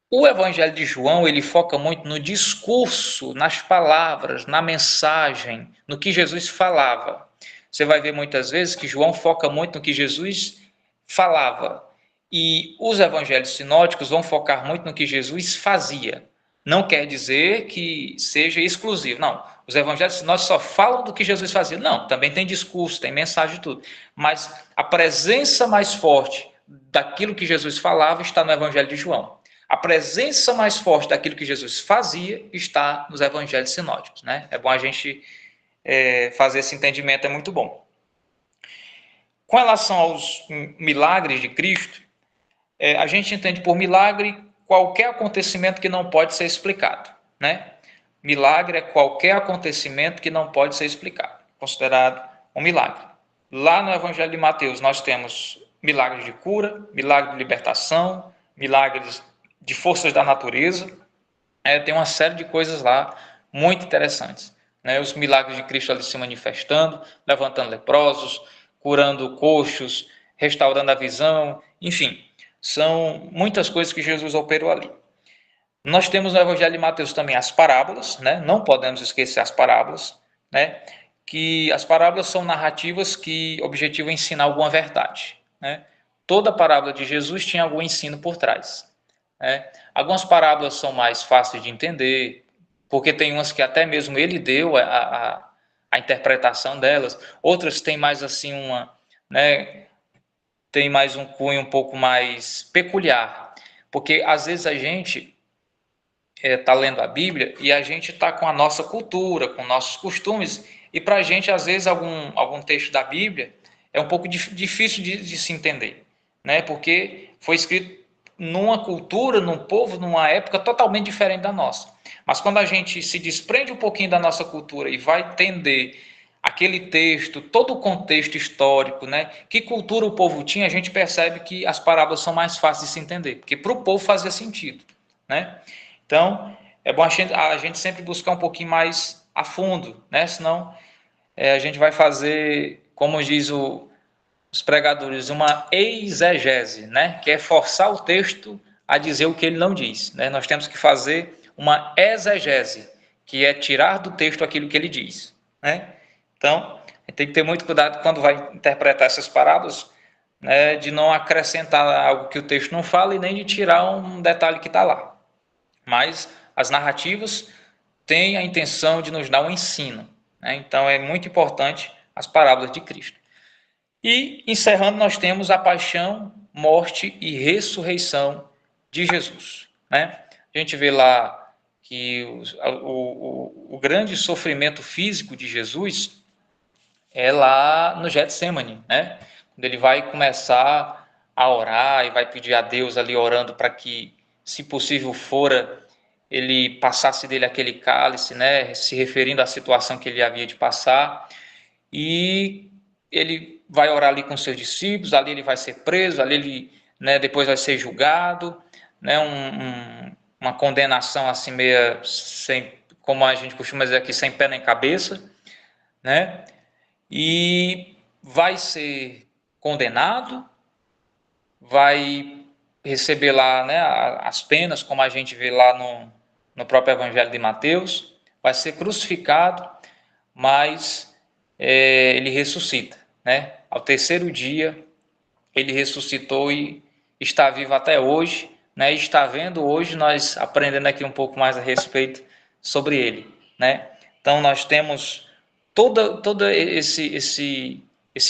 S1: O Evangelho de João, ele foca muito no discurso, nas palavras, na mensagem, no que Jesus falava. Você vai ver muitas vezes que João foca muito no que Jesus falava. E os evangelhos sinóticos vão focar muito no que Jesus fazia. Não quer dizer que seja exclusivo, não. Os evangelhos sinóticos só falam do que Jesus fazia. Não, também tem discurso, tem mensagem e tudo. Mas a presença mais forte daquilo que Jesus falava está no Evangelho de João. A presença mais forte daquilo que Jesus fazia está nos evangelhos sinóticos, né? É bom a gente fazer esse entendimento, é muito bom. Com relação aos milagres de Cristo, a gente entende por milagre qualquer acontecimento que não pode ser explicado, né? Milagre é qualquer acontecimento que não pode ser explicado, considerado um milagre. Lá no Evangelho de Mateus nós temos milagres de cura, milagre de libertação, milagres de forças da natureza, tem uma série de coisas lá muito interessantes, né? Os milagres de Cristo ali se manifestando, levantando leprosos, curando coxos, restaurando a visão, enfim, são muitas coisas que Jesus operou ali. Nós temos no Evangelho de Mateus também as parábolas, né? Não podemos esquecer as parábolas, né? Que as parábolas são narrativas que objetivam ensinar alguma verdade, né? Toda parábola de Jesus tinha algum ensino por trás. Algumas parábolas são mais fáceis de entender, porque tem umas que até mesmo ele deu a interpretação delas, outras têm mais assim tem mais um cunho um pouco mais peculiar. Porque às vezes a gente está lendo a Bíblia e a gente está com a nossa cultura, com nossos costumes, e para a gente, às vezes, algum texto da Bíblia é um pouco difícil de se entender, né? Porque foi escrito numa cultura, num povo, numa época totalmente diferente da nossa. Mas quando a gente se desprende um pouquinho da nossa cultura e vai entender aquele texto, todo o contexto histórico, né? Que cultura o povo tinha, a gente percebe que as parábolas são mais fáceis de se entender, porque para o povo fazia sentido, né? Então, é bom a gente sempre buscar um pouquinho mais a fundo, né? Senão a gente vai fazer, como diz os pregadores, uma exegese, né? Que é forçar o texto a dizer o que ele não diz, né? Nós temos que fazer uma exegese, que é tirar do texto aquilo que ele diz, né? Então, a gente tem que ter muito cuidado quando vai interpretar essas parábolas, né? De não acrescentar algo que o texto não fala e nem de tirar um detalhe que está lá. Mas as narrativas têm a intenção de nos dar um ensino, né? Então é muito importante as parábolas de Cristo. E encerrando, nós temos a paixão, morte e ressurreição de Jesus, né? A gente vê lá que o grande sofrimento físico de Jesus é lá no Getsemane, né? Quando ele vai começar a orar e vai pedir a Deus ali orando para que, se possível fora, ele passasse dele aquele cálice, né? Se referindo à situação que ele havia de passar. E ele vai orar ali com seus discípulos, ali ele vai ser preso, ali ele, né, depois vai ser julgado, né? Uma condenação assim meia sem, como a gente costuma dizer aqui, sem pé nem cabeça, né? E vai ser condenado, vai receber lá, né, as penas, como a gente vê lá no próprio Evangelho de Mateus, vai ser crucificado, mas ele ressuscita, né? Ao terceiro dia, ele ressuscitou e está vivo até hoje, né? E está vendo hoje, nós aprendendo aqui um pouco mais a respeito sobre ele, né? Então, nós temos todo esse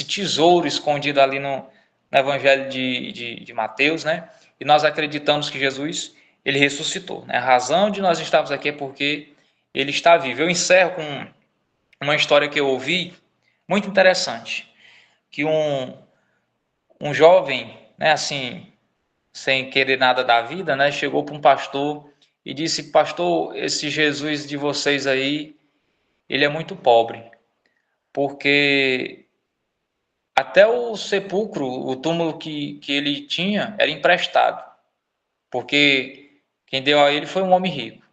S1: tesouro escondido ali no Evangelho de Mateus, né? E nós acreditamos que Jesus, ele ressuscitou, né? A razão de nós estarmos aqui é porque ele está vivo. Eu encerro com uma história que eu ouvi, muito interessante, que um jovem, né, assim, sem querer nada da vida, né, chegou para um pastor e disse: pastor, esse Jesus de vocês aí, ele é muito pobre, porque até o sepulcro, o túmulo que ele tinha, era emprestado, porque quem deu a ele foi um homem rico.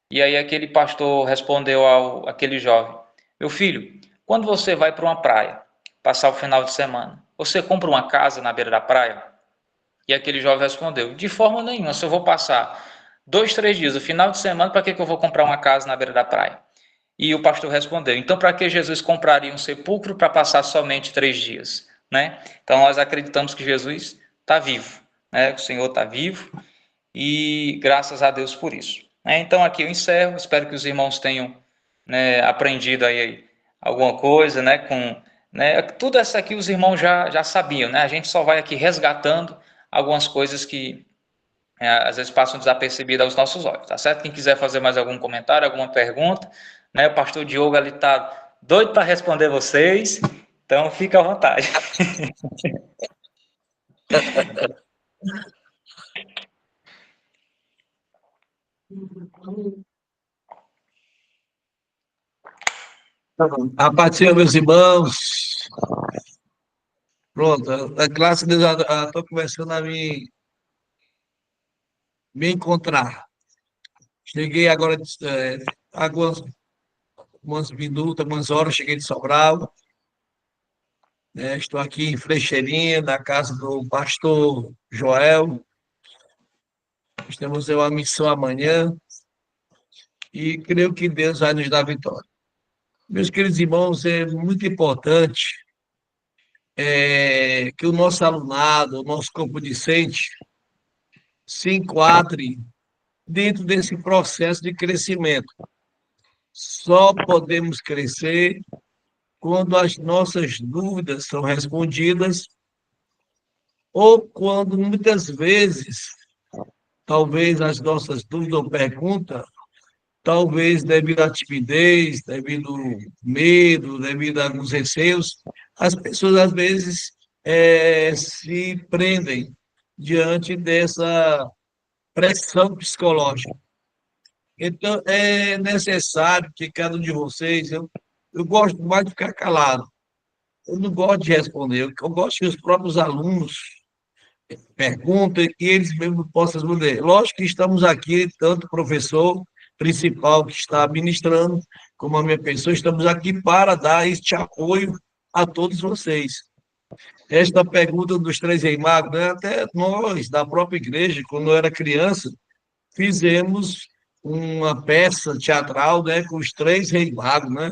S1: E aí aquele pastor respondeu àquele jovem: meu filho, quando você vai para uma praia, passar o final de semana, você compra uma casa na beira da praia? E aquele jovem respondeu: de forma nenhuma, se eu vou passar 2, 3 dias, o final de semana, para que eu vou comprar uma casa na beira da praia? E o pastor respondeu: então para que Jesus compraria um sepulcro para passar somente 3 dias? Né? Então nós acreditamos que Jesus está vivo, né? O Senhor está vivo e graças a Deus por isso. Então aqui eu encerro, espero que os irmãos tenham, né, aprendido aí alguma coisa, né, com, né, tudo isso aqui os irmãos já sabiam, né, a gente só vai aqui resgatando algumas coisas que às vezes passam desapercebidas aos nossos olhos, tá certo? Quem quiser fazer mais algum comentário, alguma pergunta, né, o pastor Diogo ali está doido para responder vocês, então fica à vontade.
S2: A paz do Senhor, meus irmãos. Pronto, a classe de Deus, estou começando a me encontrar. Cheguei agora, algumas umas minutos, umas horas, cheguei de Sobral, né? Estou aqui em Flecheirinha, na casa do pastor Joel. Temos uma missão amanhã e creio que Deus vai nos dar vitória. Meus queridos irmãos, é muito importante que o nosso alunado, o nosso corpo discente, se enquadre dentro desse processo de crescimento. Só podemos crescer quando as nossas dúvidas são respondidas ou quando muitas vezes talvez as nossas dúvidas ou perguntas, talvez devido à timidez, devido ao medo, devido a alguns receios, as pessoas às vezes se prendem diante dessa pressão psicológica. Então, é necessário que cada um de vocês, eu gosto mais de ficar calado, eu não gosto de responder, eu gosto que os próprios alunos perguntem e eles mesmos possam responder. Lógico que estamos aqui, tanto o professor principal que está ministrando, como a minha pessoa, estamos aqui para dar este apoio a todos vocês. Esta pergunta dos três reis magos, né, até nós, da própria igreja, quando eu era criança, fizemos uma peça teatral, né, com os três reis magos, né?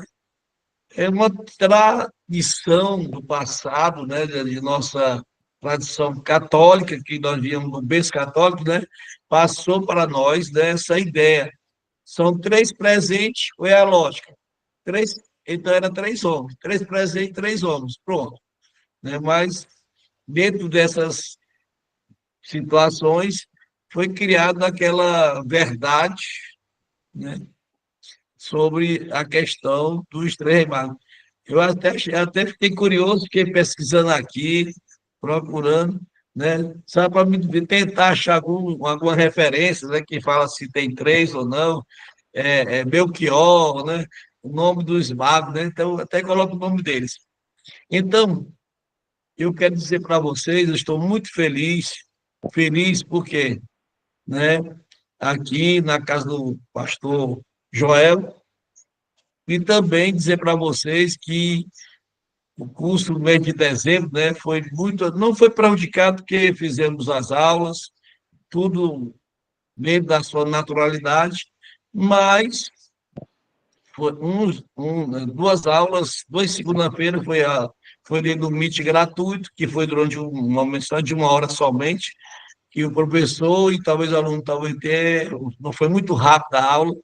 S2: É uma tradição do passado, né, de nossa tradição católica, que nós viemos do berço católico, né, passou para nós dessa ideia. São três presentes, ou é a lógica? Três, então, era três homens. Três presentes, três homens. Pronto. Né? Mas, dentro dessas situações, foi criada aquela verdade, né, sobre a questão dos três magos. Eu até fiquei curioso, fiquei pesquisando aqui, procurando, né, sabe, para tentar achar alguma referência, né, que fala se tem três ou não, Belchior, né, o nome dos magos, né, então até coloco o nome deles. Então, eu quero dizer para vocês, eu estou muito feliz porque, né, aqui na casa do pastor Joel, e também dizer para vocês que o curso no mês de dezembro, né, foi muito, não foi prejudicado porque fizemos as aulas, tudo dentro da sua naturalidade, mas foi duas aulas, duas segunda-feira foi dentro do Meet gratuito, que foi durante uma mensagem de uma hora somente, que o professor e talvez o aluno talvez tenha, não foi muito rápido a aula,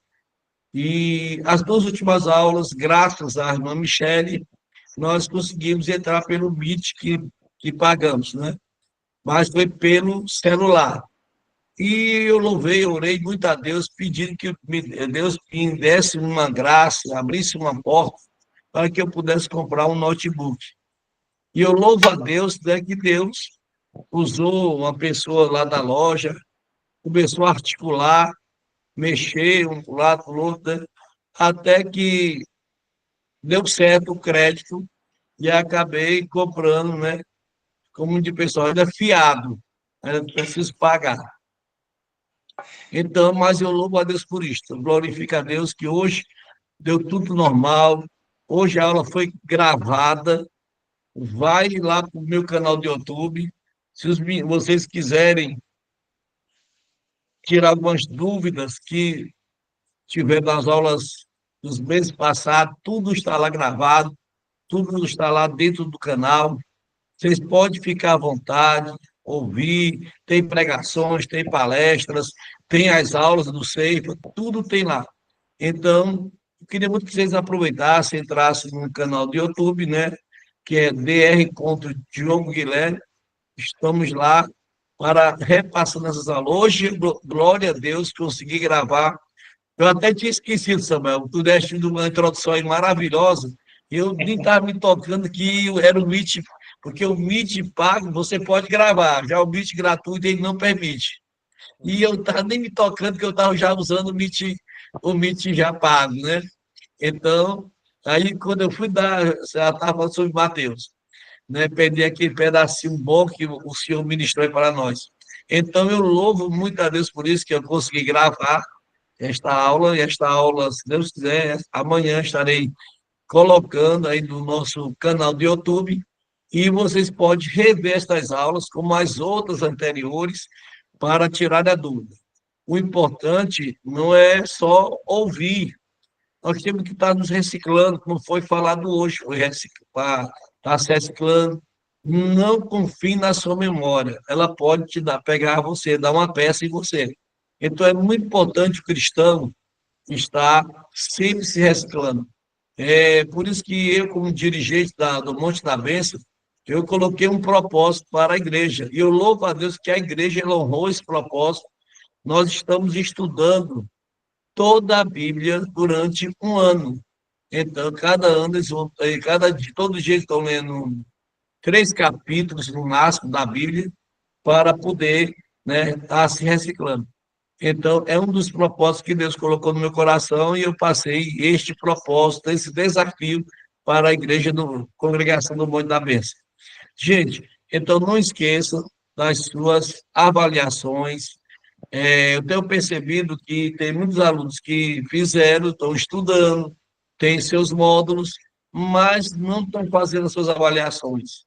S2: e as duas últimas aulas, graças à irmã Michele, nós conseguimos entrar pelo Meet que pagamos, né? Mas foi pelo celular. E eu orei muito a Deus, pedindo que Deus me desse uma graça, abrisse uma porta para que eu pudesse comprar um notebook. E eu louvo a Deus, né, que Deus usou uma pessoa lá da loja, começou a articular, mexer um para o lado, para o outro, né, até que deu certo o crédito e acabei comprando, né, como de pessoal, ainda fiado, ainda preciso pagar. Então, mas eu louvo a Deus por isso, eu glorifico a Deus que hoje deu tudo normal, hoje a aula foi gravada, vai lá para o meu canal de YouTube, se vocês quiserem tirar algumas dúvidas que tiver nas aulas dos meses passados, tudo está lá gravado, tudo está lá dentro do canal, vocês podem ficar à vontade, ouvir, tem pregações, tem palestras, tem as aulas do Ceifa, tudo tem lá. Então, eu queria muito que vocês aproveitassem, entrassem no canal do YouTube, né, que é DR Conto Diogo Guilherme, estamos lá para repassando essas aulas. Hoje, glória a Deus, consegui gravar. Eu até tinha esquecido, Samuel, tu deste uma introdução aí maravilhosa, eu nem estava me tocando que era o Meet, porque o Meet pago você pode gravar, já o Meet gratuito ele não permite. E eu estava nem me tocando que eu estava já usando o Meet já pago, né? Então, aí quando eu fui dar, já estava falando sobre Mateus, né? Perdi aquele pedacinho bom que o Senhor ministrou para nós. Então, eu louvo muito a Deus por isso que eu consegui gravar e esta aula, se Deus quiser, amanhã estarei colocando aí no nosso canal de YouTube, e vocês podem rever estas aulas, como as outras anteriores, para tirar a dúvida. O importante não é só ouvir, nós temos que estar nos reciclando, como foi falado hoje, foi reciclar, estar se reciclando. Não confie na sua memória, ela pode te dar, pegar você, dar uma peça em você. Então, é muito importante o cristão estar sempre se reciclando. É por isso que eu, como dirigente do Monte da Bênção, eu coloquei um propósito para a igreja. E eu louvo a Deus que a igreja ela honrou esse propósito nós estamos estudando toda a Bíblia durante um ano. Então, cada ano, todo dia eles estão lendo 3 capítulos, no máximo, da Bíblia, para poder, né, estar se reciclando. Então, é um dos propósitos que Deus colocou no meu coração e eu passei este propósito, esse desafio para a igreja do Congregação do Monte da Bênção. Gente, então não esqueçam das suas avaliações. Eu tenho percebido que tem muitos alunos que fizeram, estão estudando, têm seus módulos, mas não estão fazendo as suas avaliações.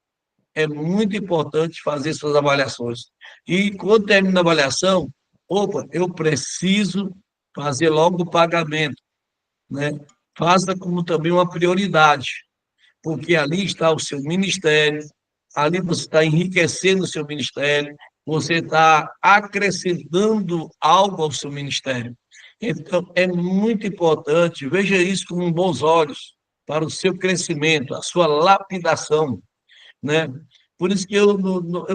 S2: É muito importante fazer suas avaliações. E quando termina a avaliação, opa, eu preciso fazer logo o pagamento, né? Faça como também uma prioridade, porque ali está o seu ministério, ali você está enriquecendo o seu ministério, você está acrescentando algo ao seu ministério. Então, é muito importante, veja isso com bons olhos, para o seu crescimento, a sua lapidação, né? Por isso que eu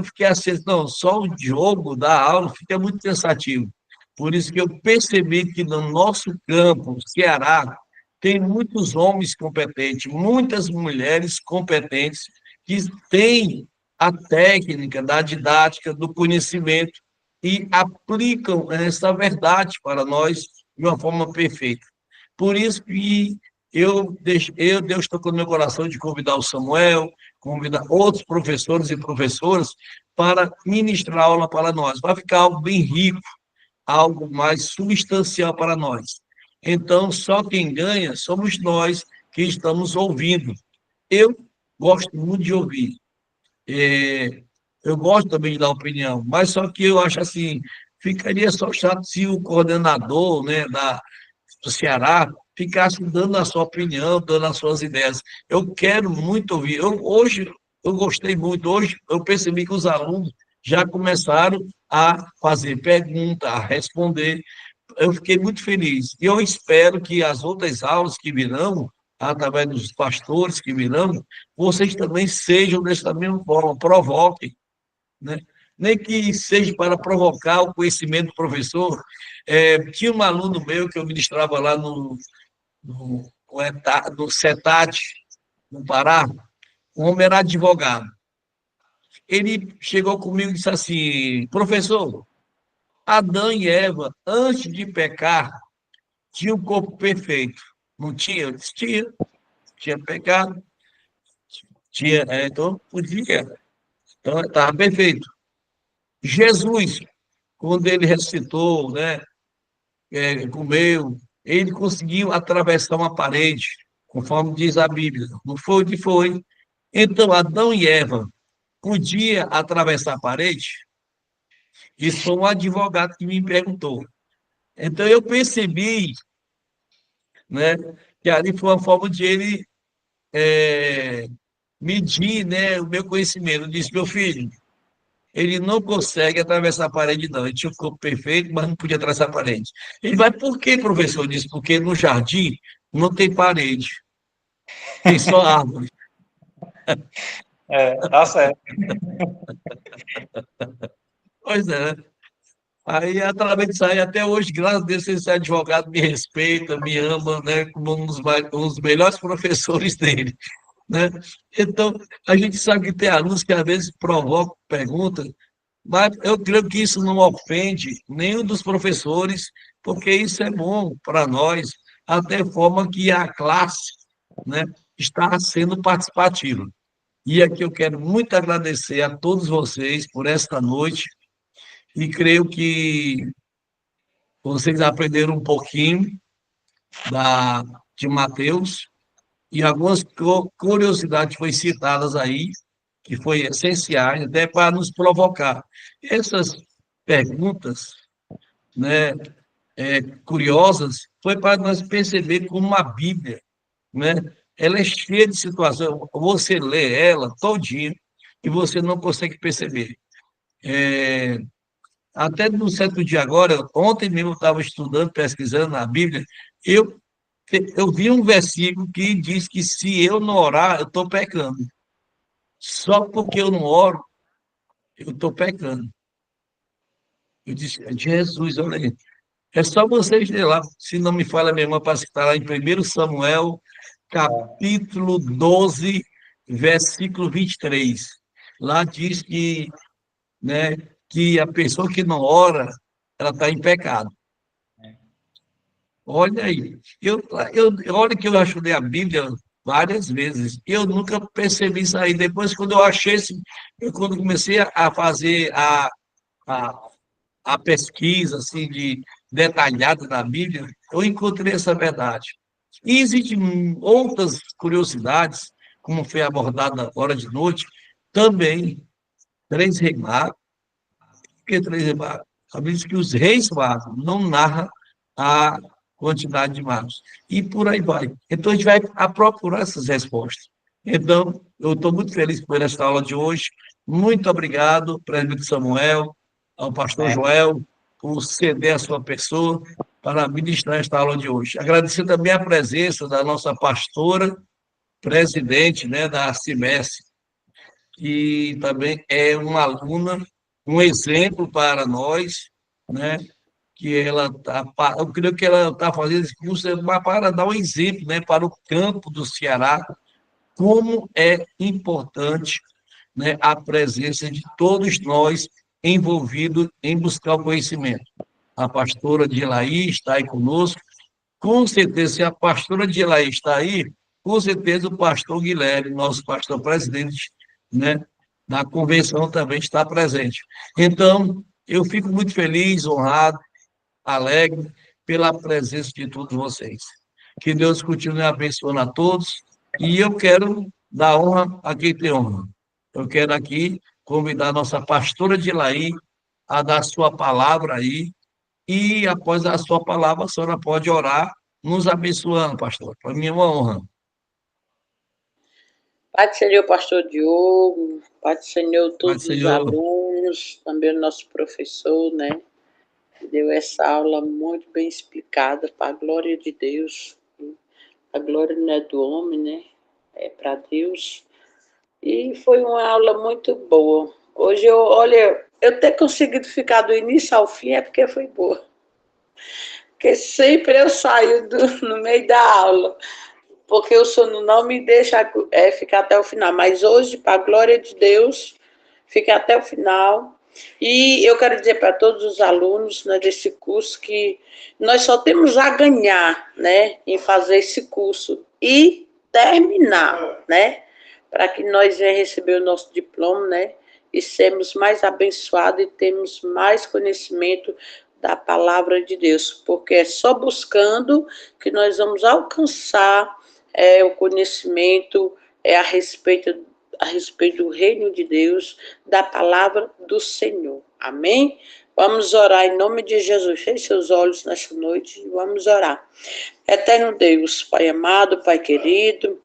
S2: fiquei assim, não, só o jogo da aula fica muito cansativo. Por isso que eu percebi que no nosso campo, Ceará, tem muitos homens competentes, muitas mulheres competentes que têm a técnica da didática, do conhecimento e aplicam essa verdade para nós de uma forma perfeita. Por isso que Deus tocou no meu coração de convidar o Samuel, convidar outros professores e professoras para ministrar aula para nós. Vai ficar algo bem rico, algo mais substancial para nós. Então, só quem ganha somos nós que estamos ouvindo. Eu gosto muito de ouvir. Eu gosto também de dar opinião, mas só que eu acho assim, ficaria só chato se o coordenador, né, do Ceará ficasse dando a sua opinião, dando as suas ideias. Eu quero muito ouvir. Hoje eu gostei muito. Hoje eu percebi que os alunos já começaram a fazer perguntas, a responder. Eu fiquei muito feliz. E eu espero que as outras aulas que virão, através dos pastores que virão, vocês também sejam dessa mesma forma, provoquem, né? Nem que seja para provocar o conhecimento do professor. Tinha um aluno meu que eu ministrava lá no CETAD, no Pará, um homem era advogado. Ele chegou comigo e disse assim, professor, Adão e Eva, antes de pecar, tinham um corpo perfeito. Não tinha? Eu disse, tinha pecado, tinha, então podia, então estava perfeito. Jesus, quando ele ressuscitou, né, comeu, ele conseguiu atravessar uma parede, conforme diz a Bíblia. Não foi onde foi. Então, Adão e Eva podiam atravessar a parede? Isso foi um advogado que me perguntou. Então, eu percebi, né, que ali foi uma forma de ele medir, né, o meu conhecimento. Eu disse, meu filho, ele não consegue atravessar a parede, não. Ele tinha o corpo perfeito, mas não podia atravessar a parede. Ele vai, por quê, professor? Disse, porque no jardim não tem parede, tem só árvore.
S1: Tá certo.
S2: Pois é. Aí, através disso aí, até hoje, graças a Deus, esse advogado me respeita, me ama, né, como um dos melhores professores dele, né? Então, a gente sabe que tem alunos que, às vezes, provocam perguntas, mas eu creio que isso não ofende nenhum dos professores, porque isso é bom para nós, até forma que a classe, né, está sendo participativa. E aqui eu quero muito agradecer a todos vocês por esta noite, e creio que vocês aprenderam um pouquinho de Mateus, e algumas curiosidades foram citadas aí, que foram essenciais, até para nos provocar. Essas perguntas, né, curiosas, foi para nós perceber como a Bíblia, né, ela é cheia de situações. Você lê ela todinha e você não consegue perceber. Até no certo dia agora, ontem mesmo eu estava estudando, pesquisando na Bíblia, eu, eu vi um versículo que diz que se eu não orar, eu estou pecando. Só porque eu não oro, eu estou pecando. Eu disse, Jesus, olha aí. É só vocês lerem lá, se não me falha a minha irmã, para citar lá em 1 Samuel, capítulo 12, versículo 23. Lá diz que, né, que a pessoa que não ora, ela está em pecado. Olha aí, olha que eu já estudei a Bíblia várias vezes, eu nunca percebi isso aí. Depois, quando eu achei, quando comecei a fazer a, a pesquisa assim, detalhada da Bíblia, eu encontrei essa verdade. E existem outras curiosidades, como foi abordada agora de noite, também, três reis magos. Por que três reis magos? A Bíblia diz que os reis magos não narram a quantidade de magos. E por aí vai. Então, a gente vai a procurar essas respostas. Então, eu estou muito feliz por esta aula de hoje. Muito obrigado, presbítero Samuel, ao pastor Joel, por ceder a sua pessoa para ministrar esta aula de hoje. Agradecer também a presença da nossa pastora, presidente, né, da Arcimestre, que também é uma aluna, um exemplo para nós, né, que ela tá, eu creio que ela está fazendo esse curso para dar um exemplo, né, para o campo do Ceará, como é importante, né, a presença de todos nós envolvidos em buscar o conhecimento. A pastora Dilaí está aí conosco. Com certeza, se a pastora Dilaí está aí, com certeza o pastor Guilherme, nosso pastor presidente, né, da convenção, também está presente. Então, eu fico muito feliz, honrado, alegre pela presença de todos vocês. Que Deus continue abençoando a todos. E eu quero dar honra a quem tem honra. Eu quero aqui convidar a nossa pastora Dilaí a dar sua palavra aí. E após a sua palavra, a senhora pode orar, nos abençoando, pastor. Para mim é uma honra.
S7: Pai do Senhor, pastor Diogo, Pai do Senhor,
S2: Pai do
S7: todos os
S2: Senhor.
S7: alunos, também o nosso professor, né? Que deu essa aula muito bem explicada, para a glória de Deus. A glória não é do homem, né? É para Deus. E foi uma aula muito boa. Hoje eu ter conseguido ficar do início ao fim é porque foi boa. Porque sempre eu saio no meio da aula, porque o sono não me deixa ficar até o final. Mas hoje, para a glória de Deus, fiquei até o final. E eu quero dizer para todos os alunos, né, desse curso que nós só temos a ganhar, né, em fazer esse curso e terminar, né, para que nós venhamos receber o nosso diploma, né, e sermos mais abençoados e termos mais conhecimento da palavra de Deus, porque é só buscando que nós vamos alcançar o conhecimento a respeito do reino de Deus, da palavra do Senhor. Amém? Vamos orar em nome de Jesus. Feche seus olhos nesta noite e vamos orar. Eterno Deus, Pai amado, Pai querido,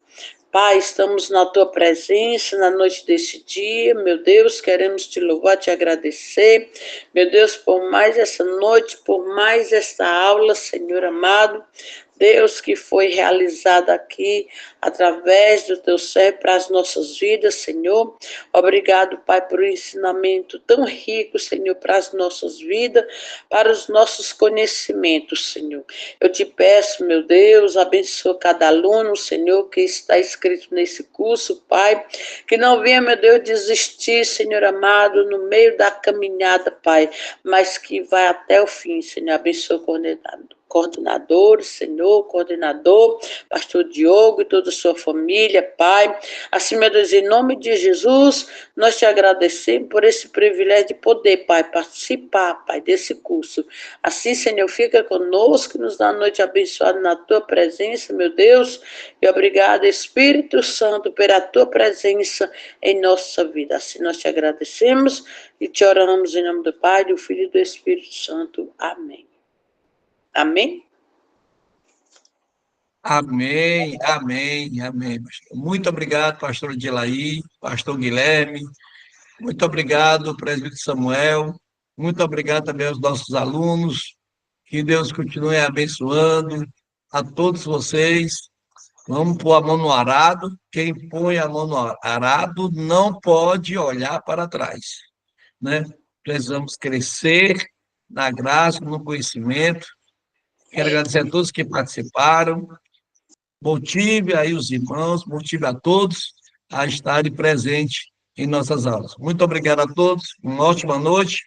S7: Pai, estamos na Tua presença na noite desse dia, meu Deus, queremos Te louvar, Te agradecer, meu Deus, por mais essa noite, por mais esta aula, Senhor amado, Deus, que foi realizada aqui através do Teu servo para as nossas vidas, Senhor. Obrigado, Pai, por um ensinamento tão rico, Senhor, para as nossas vidas, para os nossos conhecimentos, Senhor. Eu Te peço, meu Deus, abençoa cada aluno, Senhor, que está inscrito nesse curso, Pai, que não venha, meu Deus, desistir, Senhor amado, no meio da caminhada, Pai, mas que vai até o fim, Senhor. Abençoa o coordenador, Senhor, coordenador, pastor Diogo e toda a sua família, Pai. Assim, meu Deus, em nome de Jesus, nós Te agradecemos por esse privilégio de poder, Pai, participar, Pai, desse curso. Assim, Senhor, fica conosco, nos dá uma noite abençoada na Tua presença, meu Deus, e obrigado, Espírito Santo, pela Tua presença em nossa vida. Assim, nós Te agradecemos e Te oramos em nome do Pai, do Filho e do Espírito Santo. Amém. Amém?
S2: Amém, amém, amém, pastor. Muito obrigado, pastor Dilaí, pastor Guilherme. Muito obrigado, presbítero Samuel. Muito obrigado também aos nossos alunos. Que Deus continue abençoando a todos vocês. Vamos pôr a mão no arado. Quem põe a mão no arado não pode olhar para trás, né? Precisamos crescer na graça, no conhecimento. Quero agradecer a todos que participaram. Motive aí os irmãos, motive a todos a estarem presentes em nossas aulas. Muito obrigado a todos, uma ótima noite,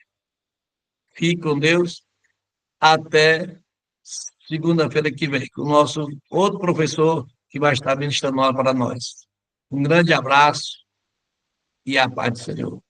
S2: fique com Deus, até segunda-feira que vem, com o nosso outro professor que vai estar ministrando aula para nós. Um grande abraço e a paz do Senhor.